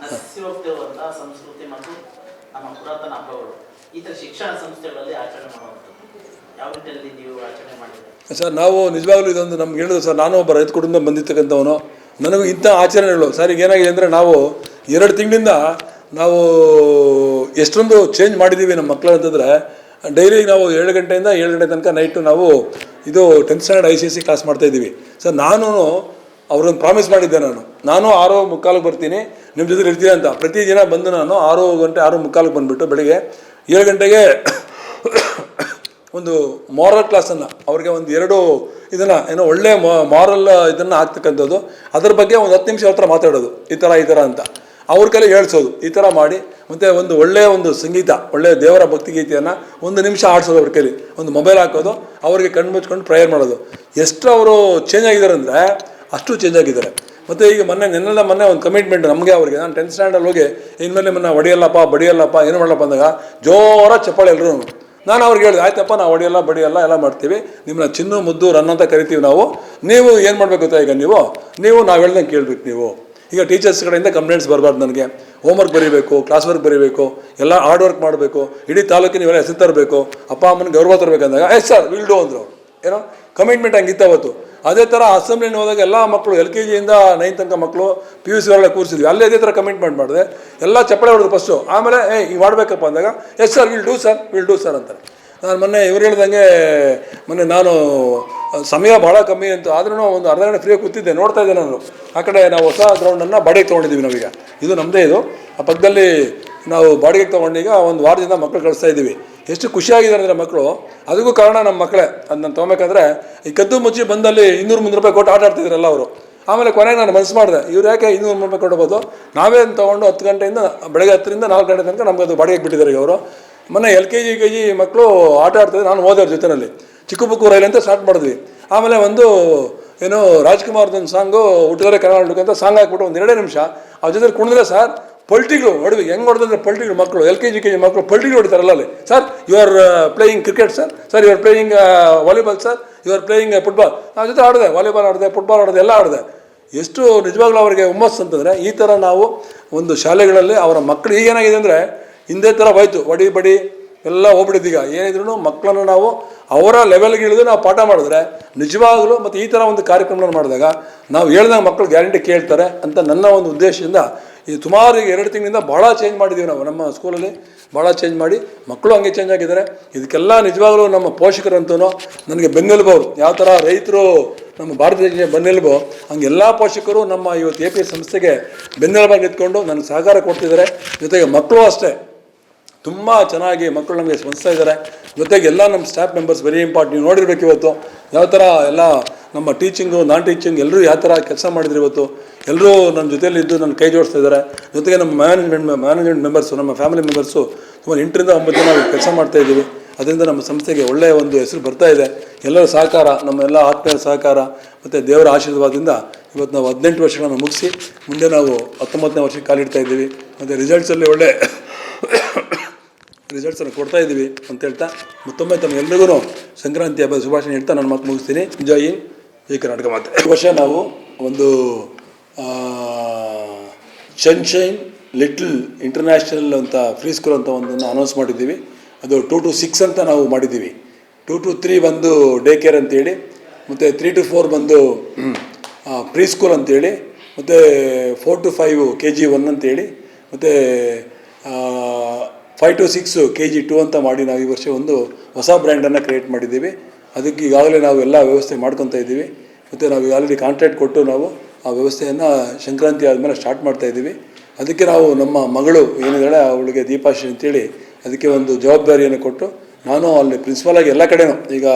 Speaker 6: ನಶಿಸಿಹೋಗ್ತಿರುವಂಥ ಸಂಸ್ಕೃತಿ ಮತ್ತು ನಮ್ಮ ಪುರಾತನ ಹಬ್ಬಗಳು ಈ ಥರ ಶಿಕ್ಷಣ ಸಂಸ್ಥೆಗಳಲ್ಲಿ ಆಚರಣೆ ಮಾಡುವಂಥದ್ದು ಯಾವ ರೀತಿಯಲ್ಲಿ ನೀವು ಆಚರಣೆ ಮಾಡಿದ್ದೀರಿ
Speaker 5: ಸರ್? ನಾವು ನಿಜವಾಗ್ಲೂ ಇದೊಂದು ನಮ್ಗೆ ಹೇಳಿದ್ರು ಸರ್, ನಾನು ಒಬ್ಬ ರೈತ ಕುಟುಂಬ ಬಂದಿರ್ತಕ್ಕಂಥವನು. ನನಗೂ ಇಂಥ ಆಚರಣೆಗಳು ಸರ್ ಈಗ ಏನಾಗಿದೆ ಅಂದರೆ, ನಾವು 2 ತಿಂಗಳಿಂದ ನಾವು ಎಷ್ಟೊಂದು ಚೇಂಜ್ ಮಾಡಿದ್ದೀವಿ ನಮ್ಮ ಮಕ್ಕಳು ಅಂತಂದರೆ, ಡೈಲಿ ನಾವು 7 ಗಂಟೆಯಿಂದ 7 ಗಂಟೆ ತನಕ ನೈಟು ನಾವು ಇದು 10th ಸ್ಟ್ಯಾಂಡರ್ಡ್ ICSE ಕ್ಲಾಸ್ ಮಾಡ್ತಾಯಿದ್ದೀವಿ ಸರ್. ನಾನು ಅವ್ರೊಂದು ಪ್ರಾಮಿಸ್ ಮಾಡಿದ್ದೆ, ನಾನು 6:45 ಬರ್ತೀನಿ, ನಿಮ್ಮ ಜೊತೆ ಇರ್ತೀನಿ ಅಂತ. ಪ್ರತಿದಿನ ಬಂದು ನಾನು 6 ಗಂಟೆ 6:45 ಬಂದುಬಿಟ್ಟು ಬೆಳಿಗ್ಗೆ 7 ಗಂಟೆಗೆ ಒಂದು ಮಾರಲ್ ಕ್ಲಾಸನ್ನು ಅವ್ರಿಗೆ ಒಂದು 2 ಇದನ್ನು ಏನೋ ಒಳ್ಳೆ ಮಾರಲ್ ಇದನ್ನು ಆಗ್ತಕ್ಕಂಥದ್ದು, ಅದ್ರ ಬಗ್ಗೆ ಒಂದು 10 ನಿಮಿಷ ಹತ್ರ ಮಾತಾಡೋದು, ಈ ಥರ ಅಂತ ಅವ್ರ ಕೈಲಿ ಹೇಳ್ಸೋದು, ಈ ಥರ ಮಾಡಿ. ಮತ್ತು ಒಂದು ಒಳ್ಳೆಯ ಒಂದು ಸಂಗೀತ, ಒಳ್ಳೆಯ ದೇವರ ಭಕ್ತಿಗೀತೆಯನ್ನು 1 ನಿಮಿಷ ಆಡಿಸೋದು ಅವ್ರ ಕೈಲಿ, ಒಂದು ಮೊಬೈಲ್ ಹಾಕೋದು, ಅವರಿಗೆ ಕಣ್ಣು ಮುಚ್ಕೊಂಡು ಪ್ರೇಯರ್ ಮಾಡೋದು. ಎಷ್ಟು ಅವರು ಚೇಂಜ್ ಆಗಿದ್ದಾರೆ ಅಂದರೆ ಅಷ್ಟು ಚೇಂಜ್ ಆಗಿದ್ದಾರೆ. ಮತ್ತು ಈಗ ಮೊನ್ನೆ ಒಂದು ಕಮಿಟ್ಮೆಂಟ್ ನಮಗೆ ಅವ್ರಿಗೆ, ನಾನು 10th ಸ್ಟ್ಯಾಂಡರ್ಡ್ ಹೋಗಿ ಇನ್ಮೇಲೆ ನಿಮ್ಮನ್ನು ಬಡಿಯಲ್ಲಪ್ಪ ಏನು ಮಾಡಲ್ಲಪ್ಪ ಅಂದಾಗ ಜೋರ ಚಪ್ಪಾಳೆ ಎಲ್ಲರೂ. ನಾನು ಅವ್ರಿಗೆ ಹೇಳಿದೆ, ಆಯ್ತಪ್ಪ ನಾವು ಬಡಿಯಲ್ಲ ಎಲ್ಲ ಮಾಡ್ತೀವಿ, ನಿಮ್ಮನ್ನ ಚಿನ್ನು ಮುದ್ದು ರನ್ ಅಂತ ಕರಿತೀವಿ ನಾವು. ನೀವು ಏನು ಮಾಡಬೇಕು ಗೊತ್ತಾ, ಈಗ ನೀವು ನಾವು ಹೇಳ್ದಂಗೆ ಕೇಳಬೇಕು. ನೀವು ಈಗ ಟೀಚರ್ಸ್ ಕಡೆಯಿಂದ ಕಂಪ್ಲೇಂಟ್ಸ್ ಬರಬಾರ್ದು. ನನಗೆ ಹೋಮ್ವರ್ಕ್ ಬರೀಬೇಕು, ಕ್ಲಾಸ್ ವರ್ಕ್ ಬರೀಬೇಕು, ಎಲ್ಲ ಹಾರ್ಡ್ ವರ್ಕ್ ಮಾಡಬೇಕು, ಇಡೀ ತಾಲೂಕಿನ ನೀವೆಲ್ಲ ಹೆಸರು ತರಬೇಕು, ಅಪ್ಪ ಅಮ್ಮನಿಗೆ ಗೌರವ ತರಬೇಕಂದಾಗ ಎಸ್ ಸರ್ ವಿಲ್ ಡೂ ಅಂದರು. ಏನೋ ಕಮಿಟ್ಮೆಂಟ್ ಹಂಗಿತ್ತು ಅವತ್ತು. ಅದೇ ಥರ ಅಸೆಂಬ್ಲಿನ ಹೋದಾಗ ಎಲ್ಲ ಮಕ್ಕಳು LKG ಇಂದ 9th ತನಕ ಮಕ್ಕಳು PUC ಅವರೆಲ್ಲ ಕೂರಿಸಿದ್ವಿ, ಅಲ್ಲೇ ಅದೇ ಥರ ಕಮಿಟ್ಮೆಂಟ್ ಮಾಡಿದೆ. ಎಲ್ಲ ಚಪ್ಪಳೆ ಹೊಡೆದು ಫಸ್ಟು, ಆಮೇಲೆ ಈಗ ಮಾಡಬೇಕಪ್ಪ ಅಂದಾಗ yes sir will do sir ಅಂತಾರೆ. ನಾನು ಮೊನ್ನೆ ಇವ್ರು ಹೇಳ್ದಂಗೆ ನಾನು ಸಮಯ ಭಾಳ ಕಮ್ಮಿ ಅಂತ ಆದ್ರೂ ಒಂದು ಅರ್ಧ ಗಂಟೆ ಫ್ರೀಯಾಗಿ ಕೂತಿದ್ದೆ, ನೋಡ್ತಾ ಇದ್ದೆ ನಾನು. ಆ ಕಡೆ ನಾವು ಹೊಸ ಗ್ರೌಂಡನ್ನು ಬಾಡಿಗೆ ತೊಗೊಂಡಿದ್ದೀವಿ ನಾವೀಗ, ಇದು ನಮ್ಮದೇ ಇದು. ಆ ಪಕ್ಕದಲ್ಲಿ ನಾವು ಬಾಡಿಗೆಗೆ ತೊಗೊಂಡೀಗ ಒಂದು ವಾರದಿಂದ ಮಕ್ಕಳು ಕಳಿಸ್ತಾ ಇದ್ದೀವಿ. ಎಷ್ಟು ಖುಷಿಯಾಗಿದ್ದಾರೆ ಅಂದರೆ ಮಕ್ಕಳು. ಅದಕ್ಕೂ ಕಾರಣ ನಮ್ಮ ಮಕ್ಕಳೇ. ಅದು ನಾನು ತೊಗೊಬೇಕಂದ್ರೆ ಈ ಕದ್ದು ಮುಚ್ಚಿ ಬಂದಲ್ಲಿ 200-300 ರೂಪಾಯಿ ಕೊಟ್ಟು ಆಟ ಆಡ್ತಿದ್ರಲ್ಲ ಅವರು. ಆಮೇಲೆ ಕೊನೆಗೆ ನಾನು ಮನಸ್ಸು ಮಾಡಿದೆ, ಇವ್ರು ಯಾಕೆ 200-300 ರೂಪಾಯಿ ಕೊಡ್ಬೋದು, ನಾವೇ ತೊಗೊಂಡು 10 ಗಂಟೆಯಿಂದ ಬೆಳಗ್ಗೆ 10ರಿಂದ 4 ಗಂಟೆ ತನಕ ನಮ್ಗೆ ಅದು ಬಾಡಿಗೆಗೆ ಬಿಟ್ಟಿದ್ದಾರೆ ಈಗ ಅವರು. ಮೊನ್ನೆ LKG UKG ಮಕ್ಕಳು ಆಟ ಆಡ್ತಿದ್ದೆ, ನಾನು ಹೋದೆ ಅವ್ರ ಜೊತೆಯಲ್ಲಿ. ಚಿಕ್ಕ ಬುಕ್ಕು ರೈಲ್ ಅಂತ ಸ್ಟಾರ್ಟ್ ಮಾಡಿದ್ವಿ. ಆಮೇಲೆ ಒಂದು ಏನೋ ರಾಜ್ಕುಮಾರ್ದೊಂದು ಸಾಂಗು ಹುಟ್ಟಿದರೆ ಕರ್ನಾಟಕ ಅಂತ ಸಾಂಗ್ ಹಾಕ್ಬಿಟ್ಟು ಒಂದು 2 ನಿಮಿಷ ಅವ್ರ ಜೊತೆ ಕುಣಿದ್ರೆ ಸರ್ ಪಲ್ಟಿಗಳು ಹೊಡ್ವಿ. ಹೆಂಗೆ ಹೊಡೆದ್ರೆ ಪಲ್ಟಿಗಳು ಮಕ್ಕಳು LKG UKG ಮಕ್ಕಳು ಪಲ್ಟಿಗಳು ಹೊಡಿತಾರಲ್ಲ ಅಲ್ಲಿ. Sir you are playing cricket sir you are playing volleyball sir you are playing football. ಅವ್ರ ಜೊತೆ ಆಡಿದೆ, ವಾಲಿಬಾಲ್ ಆಡಿದೆ, ಫುಟ್ಬಾಲ್ ಆಡಿದೆ, ಎಲ್ಲ ಆಡಿದೆ. ಎಷ್ಟು ನಿಜವಾಗ್ಲೂ ಅವರಿಗೆ ಹುಮ್ಮಸ್ಸು ಅಂತಂದರೆ ಈ ಥರ ನಾವು ಒಂದು ಶಾಲೆಗಳಲ್ಲಿ ಅವರ ಮಕ್ಕಳು ಈಗೇನಾಗಿದೆ ಅಂದರೆ ಹಿಂದೆ ಥರ ಹೋಯ್ತು, ಬಡಿ ಎಲ್ಲ ಹೋಗ್ಬಿಟ್ಟಿದ್ದೀಗ. ಏನಿದ್ರು ಮಕ್ಕಳನ್ನು ನಾವು ಅವರ ಲೆವೆಲ್ಗೆ ಇಳಿದು ನಾವು ಪಾಠ ಮಾಡಿದ್ರೆ ನಿಜವಾಗಲೂ, ಮತ್ತು ಈ ಥರ ಒಂದು ಕಾರ್ಯಕ್ರಮಗಳನ್ನು ಮಾಡಿದಾಗ ನಾವು ಹೇಳ್ದಂಗೆ ಮಕ್ಕಳು ಗ್ಯಾರಂಟಿ ಕೇಳ್ತಾರೆ ಅಂತ ನನ್ನ ಒಂದು ಉದ್ದೇಶದಿಂದ ಈ ಸುಮಾರು 2 ತಿಂಗಳಿಂದ ಭಾಳ ಚೇಂಜ್ ಮಾಡಿದ್ದೀವಿ ನಾವು ನಮ್ಮ ಸ್ಕೂಲಲ್ಲಿ. ಭಾಳ ಚೇಂಜ್ ಮಾಡಿ ಮಕ್ಕಳು ಹಂಗೆ ಚೇಂಜ್ ಆಗಿದ್ದಾರೆ. ಇದಕ್ಕೆಲ್ಲ ನಿಜವಾಗ್ಲೂ ನಮ್ಮ ಪೋಷಕರಂತೂ ನನಗೆ ಬೆನ್ನೆಲುಬು. ಅವರು ಯಾವ ಥರ ರೈತರು ನಮ್ಮ ಭಾರತ ದೇಶದ ಬೆನ್ನೆಲುಬು, ಹಂಗೆ ಎಲ್ಲ ಪೋಷಕರು ನಮ್ಮ ಇವತ್ತು APS ಸಂಸ್ಥೆಗೆ ಬೆನ್ನೆಲುಬಾಗಿ ನಿಂತ್ಕೊಂಡು ನನಗೆ ಸಹಕಾರ ಕೊಡ್ತಿದ್ದಾರೆ. ಜೊತೆಗೆ ಮಕ್ಕಳು ಅಷ್ಟೇ ತುಂಬ ಚೆನ್ನಾಗಿ ಮಕ್ಕಳು ನಮಗೆ ಸ್ಪಂದಿಸ್ತಾ ಇದ್ದಾರೆ. ಜೊತೆಗೆ ಎಲ್ಲ ನಮ್ಮ ಸ್ಟಾಫ್ ಮೆಂಬರ್ಸ್ ವೆರಿ ಇಂಪಾರ್ಟೆಂಟ್. ನೀವು ನೋಡಿರ್ಬೇಕು ಇವತ್ತು ಯಾವ ಥರ ಎಲ್ಲ ನಮ್ಮ ಟೀಚಿಂಗು ನಾನ್ ಟೀಚಿಂಗ್ ಎಲ್ಲರೂ ಯಾವ ಥರ ಕೆಲಸ ಮಾಡಿದ್ರು. ಇವತ್ತು ಎಲ್ಲರೂ ನನ್ನ ಜೊತೆಯಲ್ಲಿದ್ದು ನನ್ನ ಕೈ ಜೋಡಿಸ್ತಾ ಇದ್ದಾರೆ. ಜೊತೆಗೆ ನಮ್ಮ ಮ್ಯಾನೇಜ್ಮೆಂಟ್ ಮೆಂಬರ್ಸು, ನಮ್ಮ ಫ್ಯಾಮಿಲಿ ಮೆಂಬರ್ಸು ಸುಮಾರು 8ರಿಂದ 9 ಜನ ಕೆಲಸ ಮಾಡ್ತಾಯಿದ್ದೀವಿ. ಅದರಿಂದ ನಮ್ಮ ಸಂಸ್ಥೆಗೆ ಒಳ್ಳೆಯ ಒಂದು ಹೆಸರು ಬರ್ತಾ ಇದೆ. ಎಲ್ಲರ ಸಹಕಾರ, ನಮ್ಮ ಎಲ್ಲ ಆತ್ಮೀಯರ ಸಹಕಾರ ಮತ್ತು ದೇವರ ಆಶೀರ್ವಾದದಿಂದ ಇವತ್ತು ನಾವು 18 ವರ್ಷಗಳನ್ನು ಮುಗಿಸಿ ಮುಂದೆ ನಾವು 19ನೇ ವರ್ಷಕ್ಕೆ ಕಾಲಿಡ್ತಾ ಇದ್ದೀವಿ. ಮತ್ತು ರಿಸಲ್ಟ್ಸಲ್ಲಿ ಒಳ್ಳೆ ರಿಸಲ್ಟ್ಸನ್ನು ಕೊಡ್ತಾ ಇದ್ದೀವಿ ಅಂತ ಹೇಳ್ತಾ ಮತ್ತೊಮ್ಮೆ ತಮ್ಮೆಲ್ಲರಿಗೂ ಸಂಕ್ರಾಂತಿ ಹಬ್ಬದ ಶುಭಾಶಯ ಹೇಳ್ತಾ ನನ್ನ ಮಾತು ಮುಗಿಸ್ತೀನಿ. ಜೈ ಹಿಂದ್, ಜೈ ಕರ್ನಾಟಕ ಮಾತೆ. ಈ ವರ್ಷ ನಾವು ಒಂದು ಸನ್ಶೈನ್ ಲಿಟಲ್ ಇಂಟರ್ನ್ಯಾಷನಲ್ ಅಂತ ಫ್ರೀ ಸ್ಕೂಲ್ ಅಂತ ಒಂದನ್ನು ಅನೌನ್ಸ್ ಮಾಡಿದ್ದೀವಿ. ಅದು 2 to 6 ಅಂತ ನಾವು ಮಾಡಿದ್ದೀವಿ. 2 to 3 ಬಂದು ಡೇ ಕೇರ್ ಅಂತೇಳಿ, ಮತ್ತು 3 to 4 ಬಂದು ಪ್ರೀ ಸ್ಕೂಲ್ ಅಂತೇಳಿ, ಮತ್ತು 4 to 5 KG1 ಅಂತೇಳಿ, ಮತ್ತು 5 to 6 KG2 ಅಂತ ಮಾಡಿ ನಾವು ಈ ವರ್ಷ ಒಂದು ಹೊಸ ಬ್ರ್ಯಾಂಡನ್ನು ಕ್ರಿಯೇಟ್ ಮಾಡಿದ್ದೀವಿ. ಅದಕ್ಕೆ ಈಗಾಗಲೇ ನಾವು ಎಲ್ಲ ವ್ಯವಸ್ಥೆ ಮಾಡ್ಕೊತಾ ಇದ್ದೀವಿ. ಮತ್ತು ನಾವು ಆಲ್ರೆಡಿ ಕಾಂಟ್ರಾಕ್ಟ್ ಕೊಟ್ಟು ನಾವು ಆ ವ್ಯವಸ್ಥೆಯನ್ನು ಸಂಕ್ರಾಂತಿ ಆದಮೇಲೆ ಸ್ಟಾರ್ಟ್ ಮಾಡ್ತಾಯಿದ್ದೀವಿ. ಅದಕ್ಕೆ ನಾವು ನಮ್ಮ ಮಗಳು ಏನಿದ್ದಾಳೆ ಅವಳಿಗೆ ದೀಪಾಶ್ರೀ ಅಂತೇಳಿ ಅದಕ್ಕೆ ಒಂದು ಜವಾಬ್ದಾರಿಯನ್ನು ಕೊಟ್ಟು ನಾನು ಅಲ್ಲಿ ಪ್ರಿನ್ಸಿಪಾಲಾಗಿ ಎಲ್ಲ ಕಡೆನೂ ಈಗ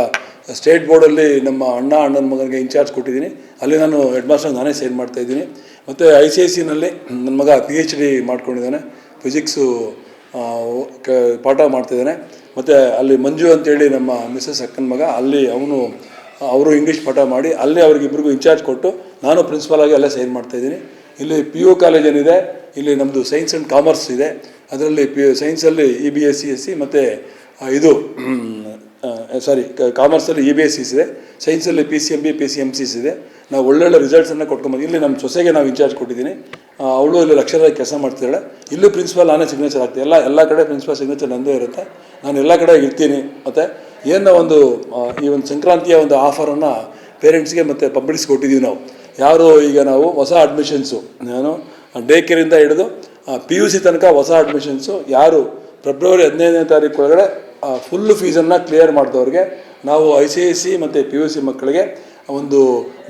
Speaker 5: ಸ್ಟೇಟ್ ಬೋರ್ಡಲ್ಲಿ ನಮ್ಮ ಅಣ್ಣನ ಮಗನಿಗೆ ಇನ್ಚಾರ್ಜ್ ಕೊಟ್ಟಿದ್ದೀನಿ. ಅಲ್ಲಿ ನಾನು ಹೆಡ್ ಮಾಸ್ಟರ್ ನಾನೇ ಸೈನ್ ಮಾಡ್ತಾಯಿದ್ದೀನಿ. ಮತ್ತು ICSEನಲ್ಲಿ ನನ್ನ ಮಗ PhD ಮಾಡ್ಕೊಂಡಿದ್ದಾನೆ, ಫಿಸಿಕ್ಸು ಪಾಠ ಮಾಡ್ತಿದ್ದಾನೆ. ಮತ್ತು ಅಲ್ಲಿ ಮಂಜು ಅಂತೇಳಿ ನಮ್ಮ ಮಿಸ್ಸಸ್ ಅಕ್ಕನ ಮಗ, ಅಲ್ಲಿ ಅವರು ಇಂಗ್ಲೀಷ್ ಪಾಠ ಮಾಡಿ ಅಲ್ಲಿ ಅವ್ರಿಗಿಬ್ರಿಗೂ ಇನ್ಚಾರ್ಜ್ ಕೊಟ್ಟು ನಾನು ಪ್ರಿನ್ಸಿಪಾಲಾಗಿ ಅಲ್ಲೇ ಸೈನ್ ಮಾಡ್ತಾಯಿದ್ದೀನಿ. ಇಲ್ಲಿ PU ಕಾಲೇಜ್ ಏನಿದೆ, ಇಲ್ಲಿ ನಮ್ಮದು ಸೈನ್ಸ್ ಆ್ಯಂಡ್ ಕಾಮರ್ಸ್ ಇದೆ, ಅದರಲ್ಲಿ ಸೈನ್ಸಲ್ಲಿ EBSC ಮತ್ತು ಇದು ಕಾಮರ್ಸಲ್ಲಿ EBSC ಇದೆ, ಸೈನ್ಸಲ್ಲಿ PCMB PCMCs ಇದೆ. ನಾವು ಒಳ್ಳೊಳ್ಳೆ ರಿಸಲ್ಟ್ಸನ್ನು ಕೊಟ್ಕೊಂಬಂದು ಇಲ್ಲಿ ನಮ್ಮ ಸೊಸೆಗೆ ನಾವು ಇನ್ಚಾರ್ಜ್ ಕೊಟ್ಟಿದ್ದೀನಿ. ಅವಳು ಇಲ್ಲಿ ಲೆಕ್ಚರಾಗಿ ಕೆಲಸ ಮಾಡ್ತಿದ್ದಾಳೆ. ಇಲ್ಲೂ ಪ್ರಿನ್ಸಿಪಾಲ್ ನಾನೇ ಸಿಗ್ನೇಚರ್ ಆಗ್ತೀನಿ. ಎಲ್ಲ ಕಡೆ ಪ್ರಿನ್ಸಿಪಾಲ್ ಸಿಗ್ನೇಚರ್ ನಂದೇ ಇರುತ್ತೆ. ನಾನು ಎಲ್ಲ ಕಡೆ ಇರ್ತೀನಿ. ಮತ್ತು ಏನೋ ಒಂದು ಈ ಒಂದು ಸಂಕ್ರಾಂತಿಯ ಒಂದು ಆಫರನ್ನು ಪೇರೆಂಟ್ಸ್ಗೆ ಮತ್ತು ಪಬ್ಲಿಕ್ಸ್ಗೆ ಕೊಟ್ಟಿದ್ದೀವಿ ನಾವು. ಯಾರು ಈಗ ನಾವು ಹೊಸ ಅಡ್ಮಿಷನ್ಸು, ನಾನು ಡೇ ಕೇರಿಂದ ಹಿಡಿದು PUC ತನಕ ಹೊಸ ಅಡ್ಮಿಷನ್ಸು ಯಾರು ಫೆಬ್ರವರಿ 15ನೇ ತಾರೀಕು ಒಳಗಡೆ ಫುಲ್ಲು ಫೀಸನ್ನು ಕ್ಲಿಯರ್ ಮಾಡಿದವ್ರಿಗೆ ನಾವು ICIC ಮತ್ತು PUC ಮಕ್ಕಳಿಗೆ ಒಂದು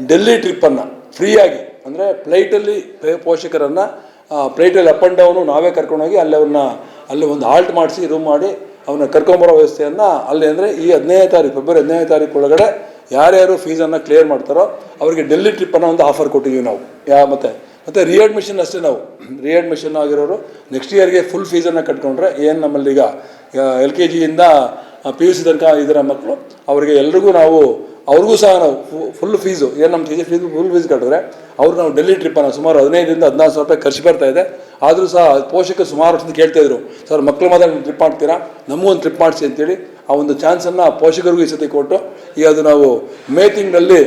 Speaker 5: ಡೆಲ್ಲಿ ಟ್ರಿಪ್ಪನ್ನು ಫ್ರೀಯಾಗಿ, ಅಂದರೆ ಫ್ಲೈಟಲ್ಲಿ ಪೋಷಕರನ್ನು ಫ್ಲೈಟಲ್ಲಿ ಅಪ್ ಆ್ಯಂಡ್ ಡೌನು ನಾವೇ ಕರ್ಕೊಂಡೋಗಿ ಅಲ್ಲಿ ಒಂದು ಹಾಲ್ಟ್ ಮಾಡಿಸಿ ರೂಮ್ ಮಾಡಿ ಅವನ್ನ ಕರ್ಕೊಂಬರೋ ವ್ಯವಸ್ಥೆಯನ್ನು ಅಲ್ಲಿ, ಅಂದರೆ ಈ ಫೆಬ್ರವರಿ 15ನೇ ತಾರೀಕು ಒಳಗಡೆ ಯಾರ್ಯಾರು ಫೀಸನ್ನು ಕ್ಲಿಯರ್ ಮಾಡ್ತಾರೋ ಅವರಿಗೆ ಡೆಲ್ಲಿ ಟ್ರಿಪ್ಪನ್ನು ಒಂದು ಆಫರ್ ಕೊಟ್ಟಿದ್ದೀವಿ ನಾವು. ಮತ್ತು ರಿಅಡ್ಮಿಷನ್ ಅಷ್ಟೇ, ನಾವು ರಿಅಡ್ಮಿಷನ್ ಆಗಿರೋರು ನೆಕ್ಸ್ಟ್ ಇಯರ್ಗೆ ಫುಲ್ ಫೀಸನ್ನು ಕಟ್ಕೊಂಡ್ರೆ ಏನು ನಮ್ಮಲ್ಲಿ ಈಗ LKGಯಿಂದ PUC ತನಕ ಇದರ ಮಕ್ಕಳು ಅವರಿಗೆ ಎಲ್ರಿಗೂ ಅವ್ರಿಗೂ ಸಹ ನಾವು ಫುಲ್ ಫೀಸು ಏನು ನಮ್ಮ ಫುಲ್ ಫೀಸ್ ಕಟ್ಟಿದ್ರೆ ಅವ್ರು ನಾವು ಡೆಲ್ಲಿ ಟ್ರಿಪ್ಪನ್ನು ಸುಮಾರು 15ರಿಂದ 16 ಸಾವಿರ ರೂಪಾಯಿ ಖರ್ಚು ಬರ್ತಾ ಇದೆ. ಆದರೂ ಸಹ ಪೋಷಕರು ಸುಮಾರು ವರ್ಷದಿಂದ ಕೇಳ್ತಾಯಿದ್ರು, ಸರ್ ಮಕ್ಕಳು ಮಾತ್ರ ಟ್ರಿಪ್ ಮಾಡ್ತೀರಾ, ನಮಗೂ ಒಂದು ಟ್ರಿಪ್ ಮಾಡಿಸಿ ಅಂತೇಳಿ ಆ ಒಂದು ಚಾನ್ಸನ್ನು ಪೋಷಕರಿಗೂ ಈ ಸತಿ ಕೊಟ್ಟು ಈಗ ಅದು ನಾವು ಮೇ ತಿಂಗಳಲ್ಲಿ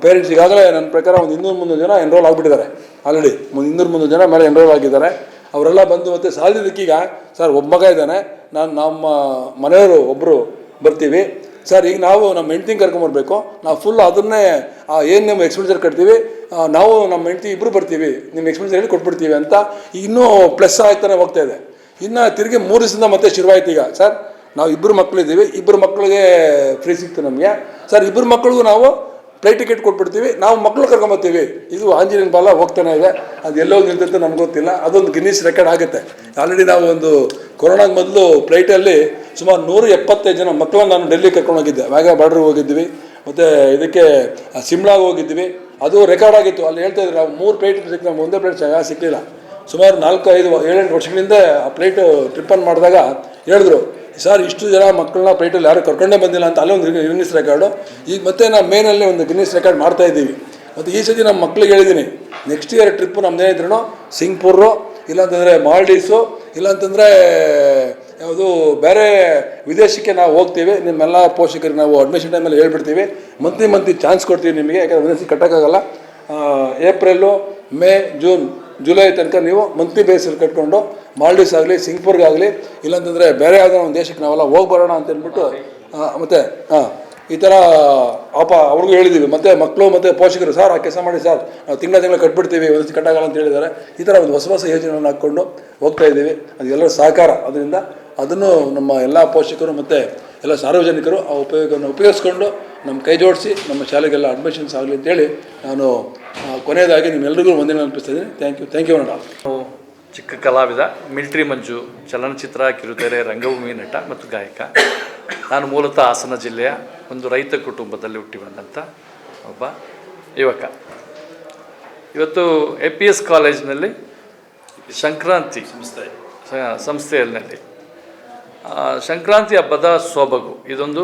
Speaker 5: ಪೇರೆಂಟ್ಸ್ ಈಗಾಗಲೇ ನನ್ನ ಪ್ರಕಾರ ಒಂದು 200-300 ಜನ ಎನ್ರೋಲ್ ಆಗಿಬಿಟ್ಟಿದ್ದಾರೆ. ಆಲ್ರೆಡಿ 200-300 ಜನ ಮೇಲೆ ಎನ್ರೋಲ್ ಆಗಿದ್ದಾರೆ. ಅವರೆಲ್ಲ ಬಂದು ಮತ್ತು ಸಾಲದಿದ್ದಕ್ಕೀಗ ಸರ್ ಒಬ್ಬ ಮಗ ಇದ್ದಾನೆ, ನಮ್ಮ ಮನೆಯವರು ಒಬ್ಬರು ಬರ್ತೀವಿ ಸರ್, ಈಗ ನಾವು ನಮ್ಮ ಹೆಂಡ್ತಿಂಗೆ ಕರ್ಕೊಂಬರ್ಬೇಕು, ನಾವು ಫುಲ್ ಅದನ್ನೇ ಏನು ನಿಮ್ಮ ಎಕ್ಸ್ಪೆಂಡಿಚರ್ ಕಟ್ತೀವಿ, ನಾವು ನಮ್ಮ ಹೆಂಡ್ತಿ ಇಬ್ಬರು ಬರ್ತೀವಿ, ನಿಮ್ಮ ಎಕ್ಸ್ಪೆಂಡಿಚರ್ ಹೇಳಿ ಕೊಟ್ಬಿಡ್ತೀವಿ ಅಂತ ಇನ್ನೂ ಪ್ಲಸ್ ಆಗ್ತಾನೆ ಹೋಗ್ತಾ ಇದೆ. ಇನ್ನು ತಿರುಗಿ 3 ದಿವಸದಿಂದ ಮತ್ತೆ ಶುರುವಾಯ್ತು. ಈಗ ಸರ್ ನಾವು 2 ಮಕ್ಕಳಿದ್ದೀವಿ, 2 ಮಕ್ಕಳಿಗೆ ಫ್ರೀ ಸಿಕ್ತು ನಮಗೆ ಸರ್, 2 ಮಕ್ಕಳಿಗೂ ನಾವು ಫ್ಲೈಟ್ ಟಿಕೆಟ್ ಕೊಟ್ಬಿಡ್ತೀವಿ, ನಾವು ಮಕ್ಕಳು ಕರ್ಕೊಂಬರ್ತೀವಿ. ಇದು ಆಂಜನೇಯನ ಬಾಲ ಹೋಗ್ತಾನೆ ಇದೆ. ಅದು ಎಲ್ಲೋ ನಿಲ್ತಂತ ನನಗೆ ಗೊತ್ತಿಲ್ಲ. ಅದೊಂದು ಗಿನ್ನಿಸ್ ರೆಕಾರ್ಡ್ ಆಗುತ್ತೆ. ಆಲ್ರೆಡಿ ನಾವು ಒಂದು ಕೊರೋನಾಗೆ ಮೊದಲು ಫ್ಲೈಟಲ್ಲಿ ಸುಮಾರು 175 ಜನ ಮಕ್ಕಳನ್ನು ನಾನು ಡೆಲ್ಲಿ ಕರ್ಕೊಂಡು ಹೋಗಿದ್ದೆ. ವ್ಯಾಗಾ ಬಾರ್ಡ್ರಿಗೆ ಹೋಗಿದ್ವಿ, ಮತ್ತು ಇದಕ್ಕೆ ಸಿಮ್ಲಾಗೆ ಹೋಗಿದ್ವಿ. ಅದು ರೆಕಾರ್ಡ್ ಆಗಿತ್ತು. ಅಲ್ಲಿ ಹೇಳ್ತಾ ಇದ್ರು ನಾವು 3 ಫ್ಲೈಟ್ ಸಿಕ್ಕ, ನಮ್ಗೆ ಒಂದೇ ಫ್ಲೈಟ್ ಸಿಕ್ಕಲಿಲ್ಲ. ಸುಮಾರು 4-5-7 ವರ್ಷಗಳಿಂದ ಆ ಫ್ಲೈಟ್ ಟ್ರಿಪ್ಪನ್ನು ಮಾಡಿದಾಗ ಹೇಳಿದ್ರು, ಸರ್ ಇಷ್ಟು ಜನ ಮಕ್ಕಳನ್ನ ಫ್ಲೈಟಲ್ಲಿ ಯಾರು ಕರ್ಕೊಂಡೇ ಬಂದಿಲ್ಲ ಅಂತ. ಅಲ್ಲೇ ಒಂದು ಗಿನ್ನಿಸ್ ರೆಕಾರ್ಡು. ಈಗ ಮತ್ತೆ ನಾವು ಮೇನಲ್ಲಿ ಒಂದು ಗಿನ್ನಿಸ್ ರೆಕಾರ್ಡ್ ಮಾಡ್ತಾಯಿದ್ದೀವಿ. ಮತ್ತು ಈ ಸತಿ ನಮ್ಮ ಮಕ್ಳಿಗೆ ಹೇಳಿದ್ದೀನಿ, ನೆಕ್ಸ್ಟ್ ಇಯರ್ ಟ್ರಿಪ್ಪು ನಮ್ಮದೇನಿದ್ರು ಸಿಂಗ್ಪುರು, ಇಲ್ಲಾಂತಂದರೆ ಮಾಲ್ಡೀವ್ಸು, ಇಲ್ಲಾಂತಂದರೆ ಯಾವುದು ಬೇರೆ ವಿದೇಶಕ್ಕೆ ನಾವು ಹೋಗ್ತೀವಿ. ನಿಮ್ಮೆಲ್ಲ ಪೋಷಕರಿಗೆ ನಾವು ಅಡ್ಮಿಷನ್ ಟೈಮಲ್ಲಿ ಹೇಳ್ಬಿಡ್ತೀವಿ, ಮಂತ್ಲಿ ಚಾನ್ಸ್ ಕೊಡ್ತೀವಿ ನಿಮಗೆ. ಯಾಕಂದರೆ ಒಂದೇ ಕಟ್ಟೋಕ್ಕಾಗಲ್ಲ. ಏಪ್ರಿಲು, ಮೇ, ಜೂನ್, ಜುಲೈ ತನಕ ನೀವು ಮಂತ್ಲಿ ಬೇಸಲ್ಲಿ ಕಟ್ಕೊಂಡು ಮಾಲ್ಡೀವ್ಸ್ ಆಗಲಿ, ಸಿಂಗ್ಪುರ್ಗಾಗಲಿ, ಇಲ್ಲಾಂತಂದರೆ ಬೇರೆ ಯಾವುದೋ ಒಂದು ದೇಶಕ್ಕೆ ನಾವೆಲ್ಲ ಹೋಗಿ ಬರೋಣ ಅಂತ ಅಂದ್ಬಿಟ್ಟು ಮತ್ತು ಈ ಥರ ಅವ್ರಿಗೂ ಹೇಳಿದ್ದೀವಿ. ಮತ್ತು ಮಕ್ಕಳು ಮತ್ತು ಪೋಷಕರು, ಸರ್ ಆ ಕೆಲಸ ಮಾಡಿ ಸರ್, ನಾವು ತಿಂಗಳ ಕಟ್ಬಿಡ್ತೀವಿ, ಒಂದೊಂದು ಕಟ್ಟಾಗಲ್ಲ ಅಂತ ಹೇಳಿದ್ದಾರೆ. ಈ ಥರ ಒಂದು ಹೊಸ ಯೋಜನೆಯನ್ನು ಹಾಕ್ಕೊಂಡು ಹೋಗ್ತಾಯಿದ್ದೀವಿ. ಅದು ಎಲ್ಲರ ಸಹಕಾರ. ಅದರಿಂದ ಅದನ್ನು ನಮ್ಮ ಎಲ್ಲ ಪೋಷಕರು ಮತ್ತು ಎಲ್ಲ ಸಾರ್ವಜನಿಕರು ಆ ಉಪಯೋಗಿಸ್ಕೊಂಡು ನಮ್ಮ ಕೈ ಜೋಡಿಸಿ ನಮ್ಮ ಶಾಲೆಗೆಲ್ಲ ಅಡ್ಮಿಷನ್ಸ್ ಆಗಲಿ ಅಂತೇಳಿ ನಾನು ಕೊನೆಯದಾಗಿ ನಿಮ್ಮೆಲ್ಲರಿಗೂ ವಂದನೆ ಅರ್ಪಿಸ್ತಾ ಇದ್ದೀನಿ. Thank you madam.
Speaker 7: ಚಿಕ್ಕ ಕಲಾವಿದ ಮಿಲ್ಟ್ರಿ ಮಂಜು, ಚಲನಚಿತ್ರ, ಕಿರುತೆರೆ, ರಂಗಭೂಮಿ ನಟ ಮತ್ತು ಗಾಯಕ. ನಾನು ಮೂಲತಃ ಹಾಸನ ಜಿಲ್ಲೆಯ ಒಂದು ರೈತ ಕುಟುಂಬದಲ್ಲಿ ಹುಟ್ಟಿ ಬಂದಂಥ ಒಬ್ಬ ಯುವಕ. ಇವತ್ತು APS ಕಾಲೇಜಿನಲ್ಲಿ ಸಂಕ್ರಾಂತಿ ಸಂಸ್ಥೆಯಲ್ಲಿ ಸಂಕ್ರಾಂತಿ ಹಬ್ಬದ ಸೊಬಗು, ಇದೊಂದು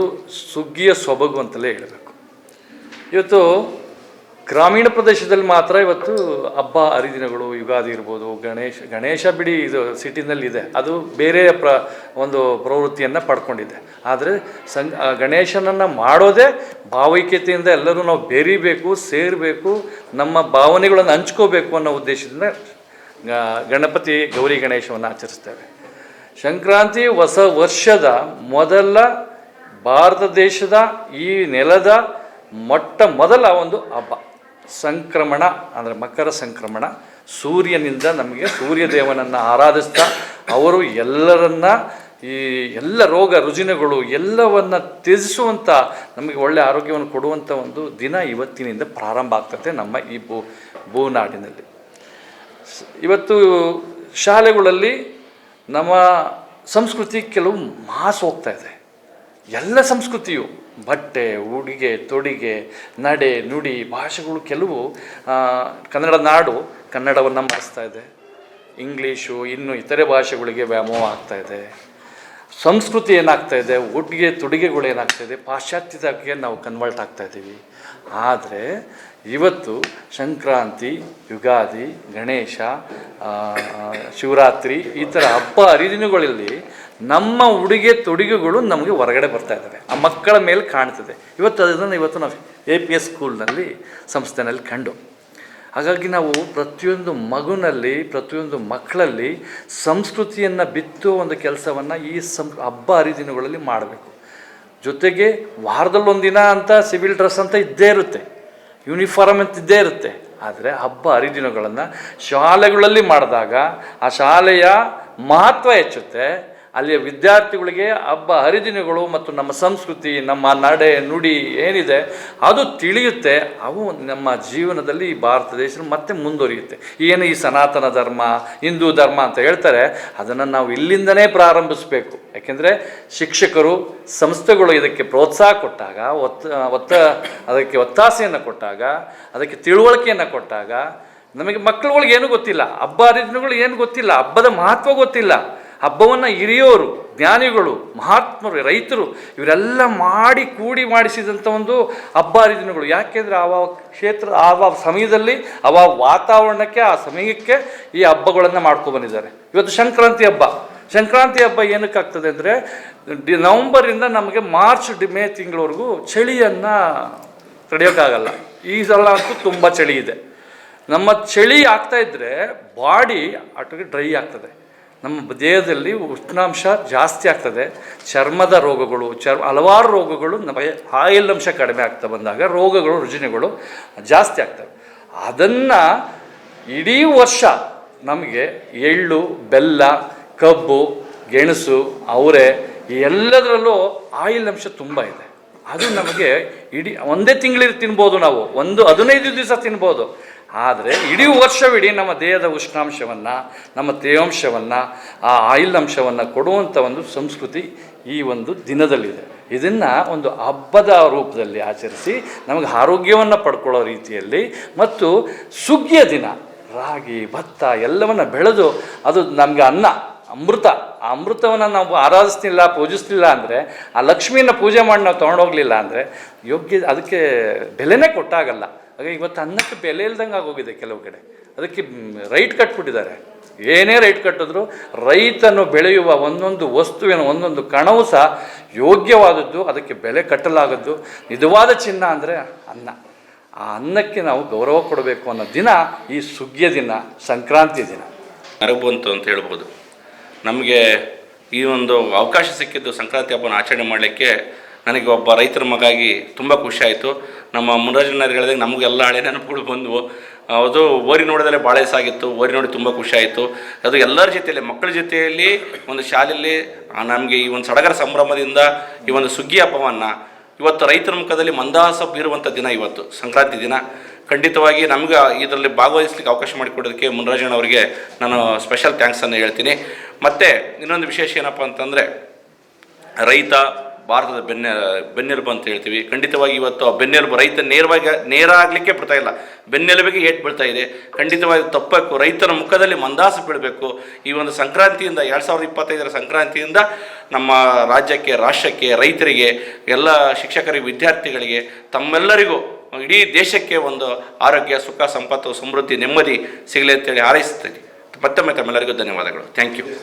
Speaker 7: ಸುಗ್ಗಿಯ ಸೊಬಗು ಅಂತಲೇ ಹೇಳಬೇಕು. ಇವತ್ತು ಗ್ರಾಮೀಣ ಪ್ರದೇಶದಲ್ಲಿ ಮಾತ್ರ ಇವತ್ತು ಹಬ್ಬ ಹರಿದಿನಗಳು, ಯುಗಾದಿ ಇರ್ಬೋದು, ಗಣೇಶ ಬಿಡಿ ಇದು ಸಿಟಿನಲ್ಲಿದೆ, ಅದು ಬೇರೆ ಒಂದು ಪ್ರವೃತ್ತಿಯನ್ನು ಪಡ್ಕೊಂಡಿದೆ. ಆದರೆ ಗಣೇಶನನ್ನು ಮಾಡೋದೇ ಭಾವೈಕ್ಯತೆಯಿಂದ ಎಲ್ಲರೂ ನಾವು ಬೆರಿಬೇಕು, ಸೇರಬೇಕು, ನಮ್ಮ ಭಾವನೆಗಳನ್ನು ಹಂಚ್ಕೋಬೇಕು ಅನ್ನೋ ಉದ್ದೇಶದಿಂದ ಗಣಪತಿ ಗೌರಿ ಗಣೇಶವನ್ನು ಆಚರಿಸ್ತೇವೆ. ಸಂಕ್ರಾಂತಿ ಹೊಸ ವರ್ಷದ ಮೊದಲ ಭಾರತ ದೇಶದ ಈ ನೆಲದ ಮೊದಲ ಒಂದು ಹಬ್ಬ. ಸಂಕ್ರಮಣ ಅಂದರೆ ಮಕರ ಸಂಕ್ರಮಣ. ಸೂರ್ಯನಿಂದ ನಮಗೆ ಸೂರ್ಯದೇವನನ್ನು ಆರಾಧಿಸ್ತಾ ಅವರು ಎಲ್ಲರನ್ನ ಈ ಎಲ್ಲ ರೋಗ ರುಜಿನಗಳು ಎಲ್ಲವನ್ನು ತ್ಯಜಿಸುವಂಥ, ನಮಗೆ ಒಳ್ಳೆಯ ಆರೋಗ್ಯವನ್ನು ಕೊಡುವಂಥ ಒಂದು ದಿನ ಇವತ್ತಿನಿಂದ ಪ್ರಾರಂಭ ಆಗ್ತದೆ ನಮ್ಮ ಈ ಭೂನಾಡಿನಲ್ಲಿ. ಇವತ್ತು ಶಾಲೆಗಳಲ್ಲಿ ನಮ್ಮ ಸಂಸ್ಕೃತಿ ಕೆಲವು ಮಾಸ್ ಹೋಗ್ತಾ ಇದೆ. ಎಲ್ಲ ಸಂಸ್ಕೃತಿಯು ಬಟ್ಟೆ, ಉಡುಗೆ ತೊಡುಗೆ, ನಡೆ ನುಡಿ, ಭಾಷೆಗಳು ಕೆಲವು ಕನ್ನಡ ನಾಡು ಕನ್ನಡವನ್ನು ಮರೆಸ್ತಾ ಇದೆ. ಇಂಗ್ಲೀಷು ಇನ್ನು ಇತರೆ ಭಾಷೆಗಳಿಗೆ ವ್ಯಾಮೋಹ ಆಗ್ತಾ ಇದೆ. ಸಂಸ್ಕೃತಿ ಏನಾಗ್ತಾ ಇದೆ, ಉಡುಗೆ ತೊಡುಗೆಗಳು ಏನಾಗ್ತಾ ಇದೆ, ಪಾಶ್ಚಾತ್ಯಕ್ಕೆ ನಾವು ಕನ್ವರ್ಟ್ ಆಗ್ತಾ ಇದ್ದೀವಿ. ಆದರೆ ಇವತ್ತು ಸಂಕ್ರಾಂತಿ, ಯುಗಾದಿ, ಗಣೇಶ, ಶಿವರಾತ್ರಿ ಈ ಥರ ಹಬ್ಬ ಹರಿದಿನಗಳಲ್ಲಿ ನಮ್ಮ ಉಡುಗೆ ತೊಡುಗೆಗಳು ನಮಗೆ ಹೊರಗಡೆ ಬರ್ತಾ ಇದ್ದಾವೆ, ಆ ಮಕ್ಕಳ ಮೇಲೆ ಕಾಣ್ತದೆ. ಇವತ್ತು ನಾವು APS ಸ್ಕೂಲ್ನಲ್ಲಿ ಸಂಸ್ಥೆನಲ್ಲಿ ಕಂಡು. ಹಾಗಾಗಿ ನಾವು ಪ್ರತಿಯೊಂದು ಮಗುನಲ್ಲಿ, ಪ್ರತಿಯೊಂದು ಮಕ್ಕಳಲ್ಲಿ ಸಂಸ್ಕೃತಿಯನ್ನು ಬಿತ್ತುವ ಒಂದು ಕೆಲಸವನ್ನು ಈ ಹಬ್ಬ ಹರಿದಿನಗಳಲ್ಲಿ ಮಾಡಬೇಕು. ಜೊತೆಗೆ ವಾರದಲ್ಲಿ ಒಂದಿನ ಅಂತ ಸಿವಿಲ್ ಡ್ರೆಸ್ ಅಂತ ಇದ್ದೇ ಇರುತ್ತೆ, ಯೂನಿಫಾರ್ಮ್ ಅಂತ ಇದ್ದೇ ಇರುತ್ತೆ. ಆದರೆ ಹಬ್ಬ ಹರಿದಿನಗಳನ್ನು ಶಾಲೆಗಳಲ್ಲಿ ಮಾಡಿದಾಗ ಆ ಶಾಲೆಯ ಮಹತ್ವ ಹೆಚ್ಚುತ್ತೆ. ಅಲ್ಲಿಯ ವಿದ್ಯಾರ್ಥಿಗಳಿಗೆ ಹಬ್ಬ ಹರಿದಿನಗಳು ಮತ್ತು ನಮ್ಮ ಸಂಸ್ಕೃತಿ, ನಮ್ಮ ನಡೆ ನುಡಿ ಏನಿದೆ ಅದು ತಿಳಿಯುತ್ತೆ. ಅವು ನಮ್ಮ ಜೀವನದಲ್ಲಿ ಈ ಭಾರತ ದೇಶ ಮತ್ತೆ ಮುಂದುವರಿಯುತ್ತೆ. ಏನು ಈ ಸನಾತನ ಧರ್ಮ, ಹಿಂದೂ ಧರ್ಮ ಅಂತ ಹೇಳ್ತಾರೆ, ಅದನ್ನು ನಾವು ಇಲ್ಲಿಂದನೇ ಪ್ರಾರಂಭಿಸಬೇಕು. ಯಾಕೆಂದರೆ ಶಿಕ್ಷಕರು, ಸಂಸ್ಥೆಗಳು ಇದಕ್ಕೆ ಪ್ರೋತ್ಸಾಹ ಕೊಟ್ಟಾಗ, ಅದಕ್ಕೆ ಒತ್ತಾಸೆಯನ್ನು ಕೊಟ್ಟಾಗ, ಅದಕ್ಕೆ ತಿಳುವಳಿಕೆಯನ್ನು ಕೊಟ್ಟಾಗ, ನಮಗೆ ಮಕ್ಕಳುಗಳಿಗೆ ಏನೂ ಗೊತ್ತಿಲ್ಲ, ಹಬ್ಬ ಹರಿದಿನಗಳು ಏನು ಗೊತ್ತಿಲ್ಲ, ಹಬ್ಬದ ಮಹತ್ವ ಗೊತ್ತಿಲ್ಲ. ಹಬ್ಬವನ್ನು ಹಿರಿಯೋರು, ಜ್ಞಾನಿಗಳು, ಮಹಾತ್ಮರು, ರೈತರು ಇವರೆಲ್ಲ ಕೂಡಿ ಮಾಡಿಸಿದಂಥ ಒಂದು ಹಬ್ಬ ಹರಿದಿನಗಳು. ಯಾಕೆಂದರೆ ಆ ಸಮಯದಲ್ಲಿ ವಾತಾವರಣಕ್ಕೆ, ಆ ಸಮಯಕ್ಕೆ ಈ ಹಬ್ಬಗಳನ್ನು ಮಾಡ್ಕೊಬಂದಿದ್ದಾರೆ. ಇವತ್ತು ಸಂಕ್ರಾಂತಿ ಹಬ್ಬ ಏನಕ್ಕಾಗ್ತದೆ ಅಂದರೆ ನವಂಬರಿಂದ ನಮಗೆ ಮೇ ತಿಂಗಳವರೆಗೂ ಚಳಿಯನ್ನು ತಡೆಯೋಕ್ಕಾಗಲ್ಲ. ಈ ಸಲ ಅಂತೂ ತುಂಬ ಚಳಿ ಇದೆ. ನಮ್ಮ ಚಳಿ ಆಗ್ತಾಯಿದ್ರೆ ಬಾಡಿ ಆಟೋಗೆ ಡ್ರೈ ಆಗ್ತದೆ, ನಮ್ಮ ದೇಹದಲ್ಲಿ ಉಷ್ಣಾಂಶ ಜಾಸ್ತಿ ಆಗ್ತದೆ, ಚರ್ಮದ ರೋಗಗಳು, ಹಲವಾರು ರೋಗಗಳು, ನಮಗೆ ಆಯಿಲ್ ಅಂಶ ಕಡಿಮೆ ಆಗ್ತಾ ಬಂದಾಗ ರೋಗಗಳು, ರುಜಿನಗಳು ಜಾಸ್ತಿ ಆಗ್ತವೆ. ಅದನ್ನು ಇಡೀ ವರ್ಷ ನಮಗೆ ಎಳ್ಳು, ಬೆಲ್ಲ, ಕಬ್ಬು, ಗೆಣಸು, ಅವರೆ ಎಲ್ಲದರಲ್ಲೂ ಆಯಿಲ್ ಅಂಶ ತುಂಬ ಇದೆ. ಅದು ನಮಗೆ ಒಂದೇ ತಿಂಗಳಿಗೆ ತಿನ್ಬೋದು, ನಾವು 15 ದಿವಸ ತಿನ್ಬೋದು. ಆದರೆ ಇಡೀ ವರ್ಷವಿಡೀ ನಮ್ಮ ದೇಹದ ಉಷ್ಣಾಂಶವನ್ನು, ನಮ್ಮ ತೇವಾಂಶವನ್ನು, ಆ ಆಯಿಲ್ ಅಂಶವನ್ನು ಕೊಡುವಂಥ ಒಂದು ಸಂಸ್ಕೃತಿ ಈ ಒಂದು ದಿನದಲ್ಲಿದೆ. ಇದನ್ನು ಒಂದು ಹಬ್ಬದ ರೂಪದಲ್ಲಿ ಆಚರಿಸಿ ನಮಗೆ ಆರೋಗ್ಯವನ್ನು ಪಡ್ಕೊಳ್ಳೋ ರೀತಿಯಲ್ಲಿ, ಮತ್ತು ಸುಗ್ಗಿಯ ದಿನ ರಾಗಿ, ಭತ್ತ ಎಲ್ಲವನ್ನು ಬೆಳೆದು ಅದು ನಮಗೆ ಅಮೃತ, ಆ ಅಮೃತವನ್ನು ನಾವು ಆರಾಧಿಸ್ತಿಲ್ಲ, ಪೂಜಿಸ್ತಿಲ್ಲ ಅಂದರೆ, ಆ ಲಕ್ಷ್ಮಿಯನ್ನು ಪೂಜೆ ಮಾಡಿ ನಾವು ತೊಗೊಂಡೋಗ್ಲಿಲ್ಲ ಅಂದರೆ ಅದಕ್ಕೆ ಬೆಲೆನೇ ಕೊಟ್ಟಾಗಲ್ಲ. ಹಾಗೆ ಇವತ್ತು ಅನ್ನಕ್ಕೆ ಬೆಲೆ ಇಲ್ದಂಗೆ ಆಗೋಗಿದೆ ಕೆಲವು ಕಡೆ. ಅದಕ್ಕೆ ರೈಟ್ ಕಟ್ಬಿಟ್ಟಿದ್ದಾರೆ. ಏನೇ ರೈಟ್ ಕಟ್ಟಿದ್ರು ರೈತನು ಬೆಳೆಯುವ ಒಂದೊಂದು ವಸ್ತುವಿನ ಒಂದೊಂದು ಕಣವು ಸಹ ಯೋಗ್ಯವಾದದ್ದು, ಅದಕ್ಕೆ ಬೆಲೆ ಕಟ್ಟಲಾಗದ್ದು. ನಿಜವಾದ ಚಿನ್ನ ಅಂದರೆ ಅನ್ನ. ಆ ಅನ್ನಕ್ಕೆ ನಾವು ಗೌರವ ಕೊಡಬೇಕು ಅನ್ನೋ ದಿನ ಈ ಸುಗ್ಗಿಯ ದಿನ, ಸಂಕ್ರಾಂತಿ ದಿನ.
Speaker 8: ಅರಬಂತು ಅಂತ ಹೇಳ್ಬೋದು. ನಮಗೆ ಈ ಒಂದು ಅವಕಾಶ ಸಿಕ್ಕಿದ್ದು ಸಂಕ್ರಾಂತಿ ಹಬ್ಬನ ಆಚರಣೆ ಮಾಡಲಿಕ್ಕೆ ನನಗೆ ಒಬ್ಬ ರೈತರ ಮಗಾಗಿ ತುಂಬ ಖುಷಿಯಾಯಿತು. ನಮ್ಮ ಮುನರಾಜನವ್ರು ಹೇಳಿದಾಗ ನಮಗೆಲ್ಲ ಹಳೆ ನೆನಪುಗಳು ಬಂದವು. ಅದು ಓರಿ ನೋಡಿದಲ್ಲೇ ಭಾಳ ಸಾಗಿತ್ತು. ಓರಿ ನೋಡಿ ತುಂಬ ಖುಷಿಯಾಯಿತು. ಅದು ಎಲ್ಲರ ಜೊತೆಯಲ್ಲಿ, ಮಕ್ಕಳ ಜೊತೆಯಲ್ಲಿ ಒಂದು ಶಾಲೆಯಲ್ಲಿ ನಮಗೆ ಈ ಒಂದು ಸಡಗರ ಸಂಭ್ರಮದಿಂದ ಈ ಒಂದು ಸುಗ್ಗಿ ಹಬ್ಬವನ್ನು ಇವತ್ತು ರೈತರ ಮುಖದಲ್ಲಿ ಮಂದಹಾಸ ಬೀರುವಂಥ ದಿನ ಇವತ್ತು ಸಂಕ್ರಾಂತಿ ದಿನ. ಖಂಡಿತವಾಗಿ ನಮಗೆ ಇದರಲ್ಲಿ ಭಾಗವಹಿಸ್ಲಿಕ್ಕೆ ಅವಕಾಶ ಮಾಡಿಕೊಡೋದಕ್ಕೆ ಮುನರಾಜನವರಿಗೆ ನಾನು ಸ್ಪೆಷಲ್ ಥ್ಯಾಂಕ್ಸನ್ನು ಹೇಳ್ತೀನಿ. ಮತ್ತು ಇನ್ನೊಂದು ವಿಶೇಷ ಏನಪ್ಪ ಅಂತಂದರೆ, ರೈತ ಭಾರತದ ಬೆನ್ನೆಲುಬು ಅಂತ ಹೇಳ್ತೀವಿ. ಖಂಡಿತವಾಗಿ ಇವತ್ತು ಆ ಬೆನ್ನೆಲುಬು ರೈತ ನೇರ ಆಗಲಿಕ್ಕೆ ಬಿಡ್ತಾ ಇಲ್ಲ, ಬೆನ್ನೆಲುಬಿಗೆ ಏಟು ಬೀಳ್ತಾ ಇದೆ. ಖಂಡಿತವಾಗಿ ತಪ್ಪಬೇಕು. ರೈತರ ಮುಖದಲ್ಲಿ ಮಂದಾಸ ಬೀಳಬೇಕು. ಈ ಒಂದು ಸಂಕ್ರಾಂತಿಯಿಂದ 2025 ಸಂಕ್ರಾಂತಿಯಿಂದ ನಮ್ಮ ರಾಜ್ಯಕ್ಕೆ, ರಾಷ್ಟ್ರಕ್ಕೆ, ರೈತರಿಗೆ, ಎಲ್ಲ ಶಿಕ್ಷಕರಿಗೆ, ವಿದ್ಯಾರ್ಥಿಗಳಿಗೆ, ತಮ್ಮೆಲ್ಲರಿಗೂ, ಇಡೀ ದೇಶಕ್ಕೆ ಒಂದು ಆರೋಗ್ಯ, ಸುಖ, ಸಂಪತ್ತು, ಸಮೃದ್ಧಿ, ನೆಮ್ಮದಿ ಸಿಗಲಿ ಅಂತೇಳಿ ಹಾರೈಸ್ತೀನಿ. ಮತ್ತೊಮ್ಮೆ ತಮ್ಮೆಲ್ಲರಿಗೂ ಧನ್ಯವಾದಗಳು. Thank you.